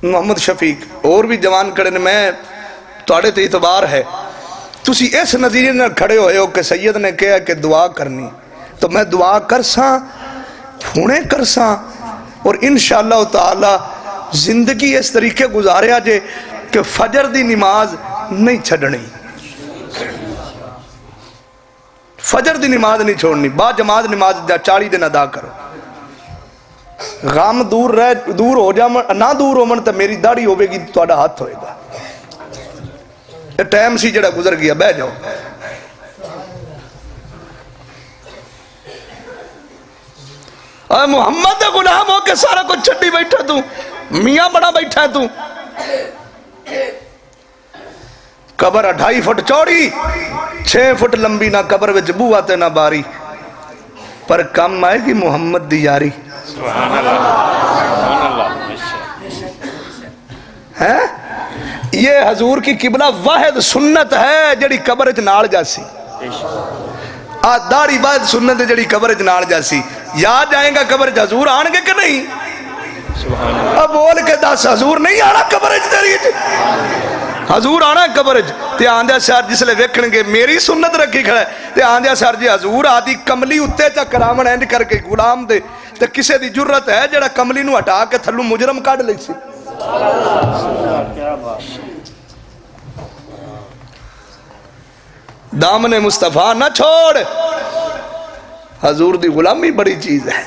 محمد شفیق اور بھی جوان کھڑے نے میں توڑے تے اعتبار ہے تسی اس نظریے نے کھڑے ہوئے ہو کہ سید نے کہا کہ دعا کرنی تو میں دعا کرساں پھونے کرساں اور انشاءاللہ تعالی زندگی اس طریقے گزارے آجے کہ فجر دی نماز نہیں چھڑنی فجر دی نماز نہیں چھوڑنی با جماعت نماز 40 دن ادا کرو غام دور ہو جا نہ دور ہو من تو میری داڑھی ہوئے گی تو آڑا ہاتھ ہوئے گا یہ ٹائم سی جڑا گزر گیا بہ جاؤ اے محمد غلام ہو کے سارا کچھ چھٹی بیٹھا تو میاں بڑا بیٹھا ہے تو قبر 2.5 فٹ چوڑی 6 فٹ لمبی نہ قبر وچ بو آتے نہ باری پر کم آئے گی محمد دی یاری سبحان اللہ ہے یہ حضور کی قبلہ واحد سنت ہے جڑی قبر اچ نال جاسی داڑھی بعد سنت جڑی قبر اچ نال جاسی یاد جائیں گا قبر اچ حضور آن گے کہ نہیں اب بول کے 10 حضور نہیں آنا قبر اچ تیری حضور آنا قبر اچ تے آندیا سر جس لے ویکھن گے میری سنت رکھی کھڑا ہے تے آندیا سر جی حضور آدھی کملی اتے چا کرامن اینڈ کر کے غلام دے تے کسے دی جرت ہے جڑا کملی نو ہٹا کے تھلو مجرم کاٹ لئی سی دامن مصطفیٰ نہ چھوڑ حضور دی غلامی بڑی چیز ہے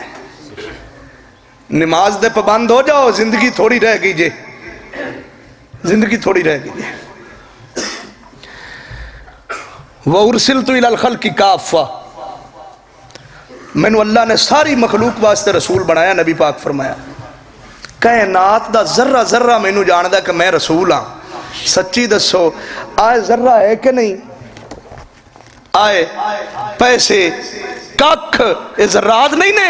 نماز دے پابند ہو جاؤ زندگی تھوڑی رہ گئی جے زندگی تھوڑی رہ گئی جے وَأُرْسِلْتُ إِلَى الْخَلْقِ كَافَّةً میں نے اللہ نے ساری مخلوق واسطے رسول بنایا نبی پاک فرمایا کائنات دا ذرہ ذرہ میں نے جاندہ کہ میں رسول ہاں سچی دسو آئے ذرہ ہے کہ نہیں آئے پیسے ککھ اے ذرات نہیں نے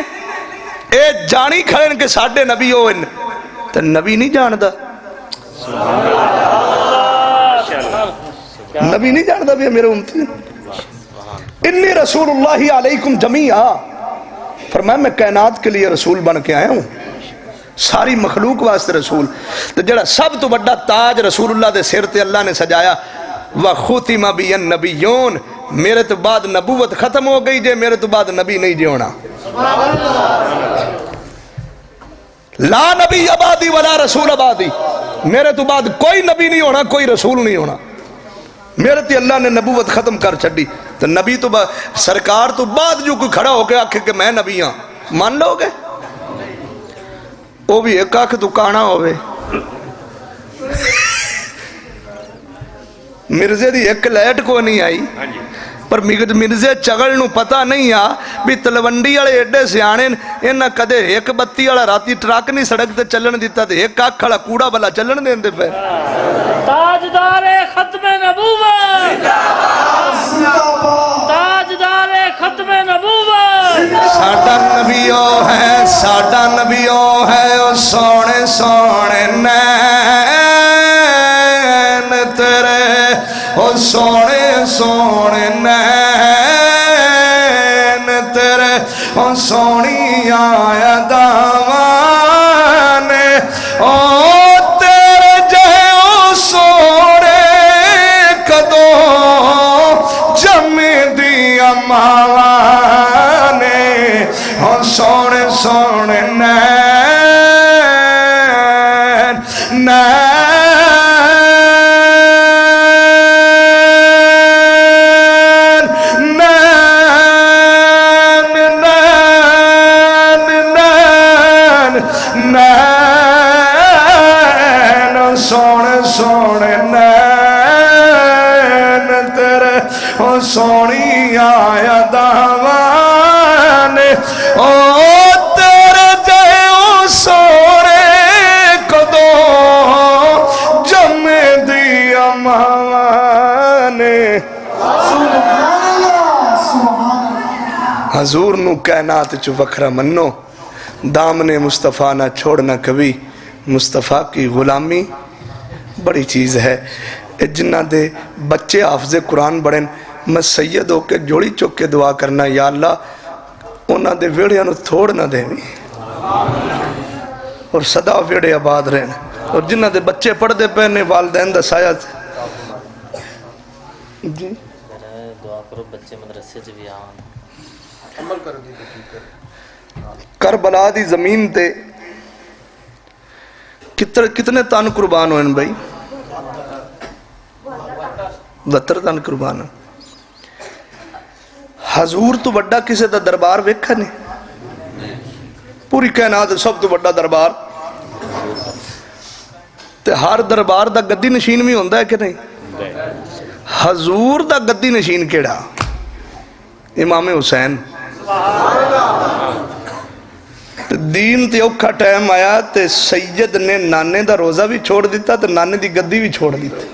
اے جانی کھڑن کے ساڑھے نبی ہوئن تو نبی نہیں جاندہ نبی نہیں جاندہ بھی میرے امتی انی رسول اللہ علیکم جمیعہ فرمایا میں کائنات کے لیے رسول بن کے آیا ہوں ساری مخلوق واسطے رسول تو جڑا سب تو بڑا تاج رسول اللہ دے سر تے اللہ نے سجایا وَخُتِمَ بِيَ النَّبِيُّونَ میرے تو بعد نبوت ختم ہو گئی جے میرے تو بعد نبی نہیں جے ہونا لا نبی آبادی ولا رسول آبادی، میرے تو بعد کوئی نبی نہیں ہونا، کوئی رسول نہیں ہونا، میرے تے اللہ نے نبوت ختم کر چھڑی۔ تو نبی تو سرکار تو بعد جو کوئی کھڑا ہو کے آکھے کہ میں نبی ہاں، مان لو گے؟ وہ بھی ایک آکھ تو کانا ہوئے، مرزے دی ایک لائٹ کو نہیں آئی، پر مرزے چگل نو پتہ نہیں آ بھی تلونڈی والے ایڈے سیانے انہاں کدے ایک بتی والا راتی ٹرک نہیں سڑک تے چلن دیتا تے ایک آنکھ والا کوڑا بلا چلن دیندے پے۔ تاجدار ختم نبوت، تاجدار ختم نبوت، ساڈا نبیو ہے، ساڈا نبیو ہے، او سونے سونے نین تیرے، او سونے سونے نین تیرے، او سونی آیا دامان، او تیرے جے او سونے کدو جم دیا ماوانے، او سونے سونے نین نین سونے نین تیرے، او سونی آیا داوان، او تیرے جے او سونے کدو جم دیا ماوانے۔ حضور نو کائنات چو وکھرا منو، دامن مصطفیٰ نہ چھوڑنا کبھی، مصطفیٰ کی غلامی بڑی چیز ہے۔ جنہ دے بچے حافظ قرآن بڑھن، میں سید ہو کے جوڑی چک کے دعا کرنا، یا اللہ انہاں دے ویڑے نو تھوڑ نہ دے بھی اور صدا ویڑے آباد رہن، اور جنہ دے بچے پڑھ دے پہنے والدین دا سایہ جی دعا کرو بچے مدرسے چ بھی آن، عمل کر دی تو ٹھیک ہے۔ کربلا دی زمین تے کتنے تن قربان ہوئے بھائی؟ 72 تن قربان ہوئے۔ حضور تو بڑا کسے دا دربار ویکھا نہیں، پوری کائنات سب تو بڑا دربار، تے ہر دربار دا گدی نشین بھی ہوندہ ہے کہ نہیں؟ حضور دا گدی نشین کیڑا؟ امام حسین۔ دین تے اوکھا ٹائم آیا تے سید نے نانے دا روزہ بھی چھوڑ دیتا تے نانے دی گدی بھی چھوڑ دیتا،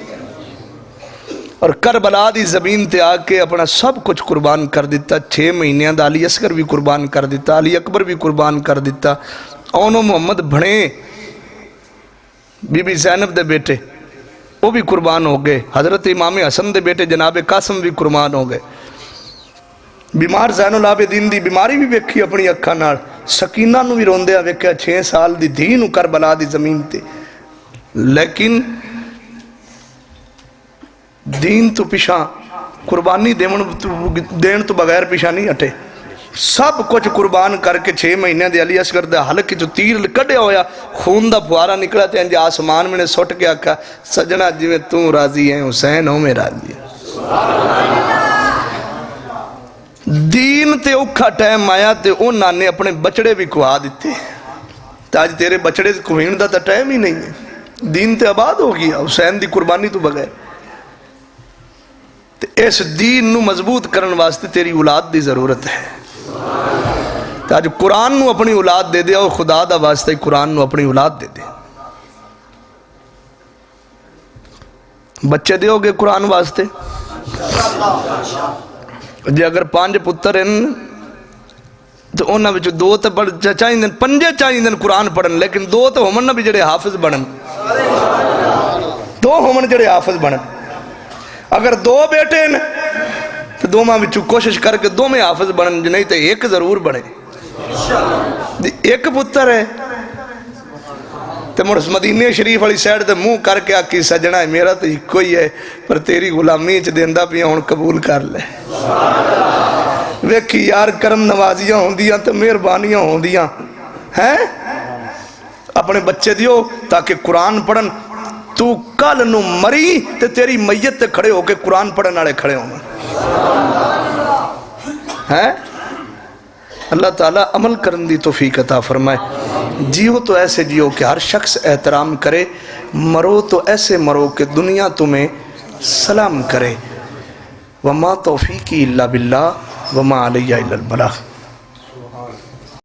اور کربلا دی زمین تے آکے اپنا سب کچھ قربان کر دیتا۔ 6 مہینیاں دا علی اصغر بھی قربان کر دیتا، علی اکبر بھی قربان کر دیتا، اونو محمد بھڑے بی بی زینب دے بیٹے وہ بھی قربان ہو گئے، حضرت امام حسن دے بیٹے جناب قاسم بھی قربان ہو گئے۔ بیمار زین العابدین دی بیماری بھی ویکھی اپنی اکھاں نال، سکینہ نو بھی روندیا ویکھیا 6 سال دی دھی نو کربلا دی زمین تے، لیکن دین تو پیشاں قربانی دین تو بغیر پیشاں نہیں ہٹے، سب کچھ قربان کر کے 6 مہینے دے علی اصغر دے حلق جو تیر کڈیا ہویا، خون دا پھوارا نکلا تے انج آسمان میں نے سٹ کے آکھا سجنا جویں تو راضی ہے حسین ہو میں راضی ہے۔ دین تے اوکھا ٹائم آیا تے انہاں نے اپنے بچڑے بھی کھوا دیتے، تاج تیرے بچڑے کوہین دا تا ٹائم ہی نہیں ہے، دین تے آباد ہو گیا حسین دی قربانی تو بغیر۔ تے اس دین نو مضبوط کرن واسطے تیری اولاد دی ضرورت ہے، تاج قرآن نو اپنی اولاد دے دے، اور خدا دا واسطے قرآن نو اپنی اولاد دے دے۔ بچے دے ہوگے قرآن واسطے، جی اگر 5 پتر ہیں تو انہاں وچ 2 تے چاہیے 5 چاہیے قرآن پڑھن، لیکن 2 تو ہومن نہ بھی جڑے حافظ بنن، 2 ہومن جڑے حافظ بنن۔ اگر 2 بیٹے ہیں تو 2 ماں وچ کوشش کر کے 2 میں حافظ بنن، نہیں تو 1 ضرور بنے۔ 1 پتر ہے تو مرس مدینہ شریف والی سائڈ تے منہ کر کے آکی سجنا ہے میرا تو کوئی ہے، پر تیری غلامی چ دیندہ پیا ہن قبول کر لے۔ ویکھی یار کرم نوازیاں ہوندیاں تے مہربانیاں ہوندیاں ہیں، اپنے بچے دیو تاکہ قرآن پڑھن تو کل نو مری تے تیری میت تے کھڑے ہو کے قرآن پڑھن والے کھڑے ہوں ہیں اللہ تعالیٰ عمل کرن دی توفیق عطا فرمائے جیو تو ایسے جیو کہ ہر شخص احترام کرے مرو تو ایسے مرو کہ دنیا تمہیں سلام کرے وما توفیقی الا باللہ وما علیہ الا البلاغ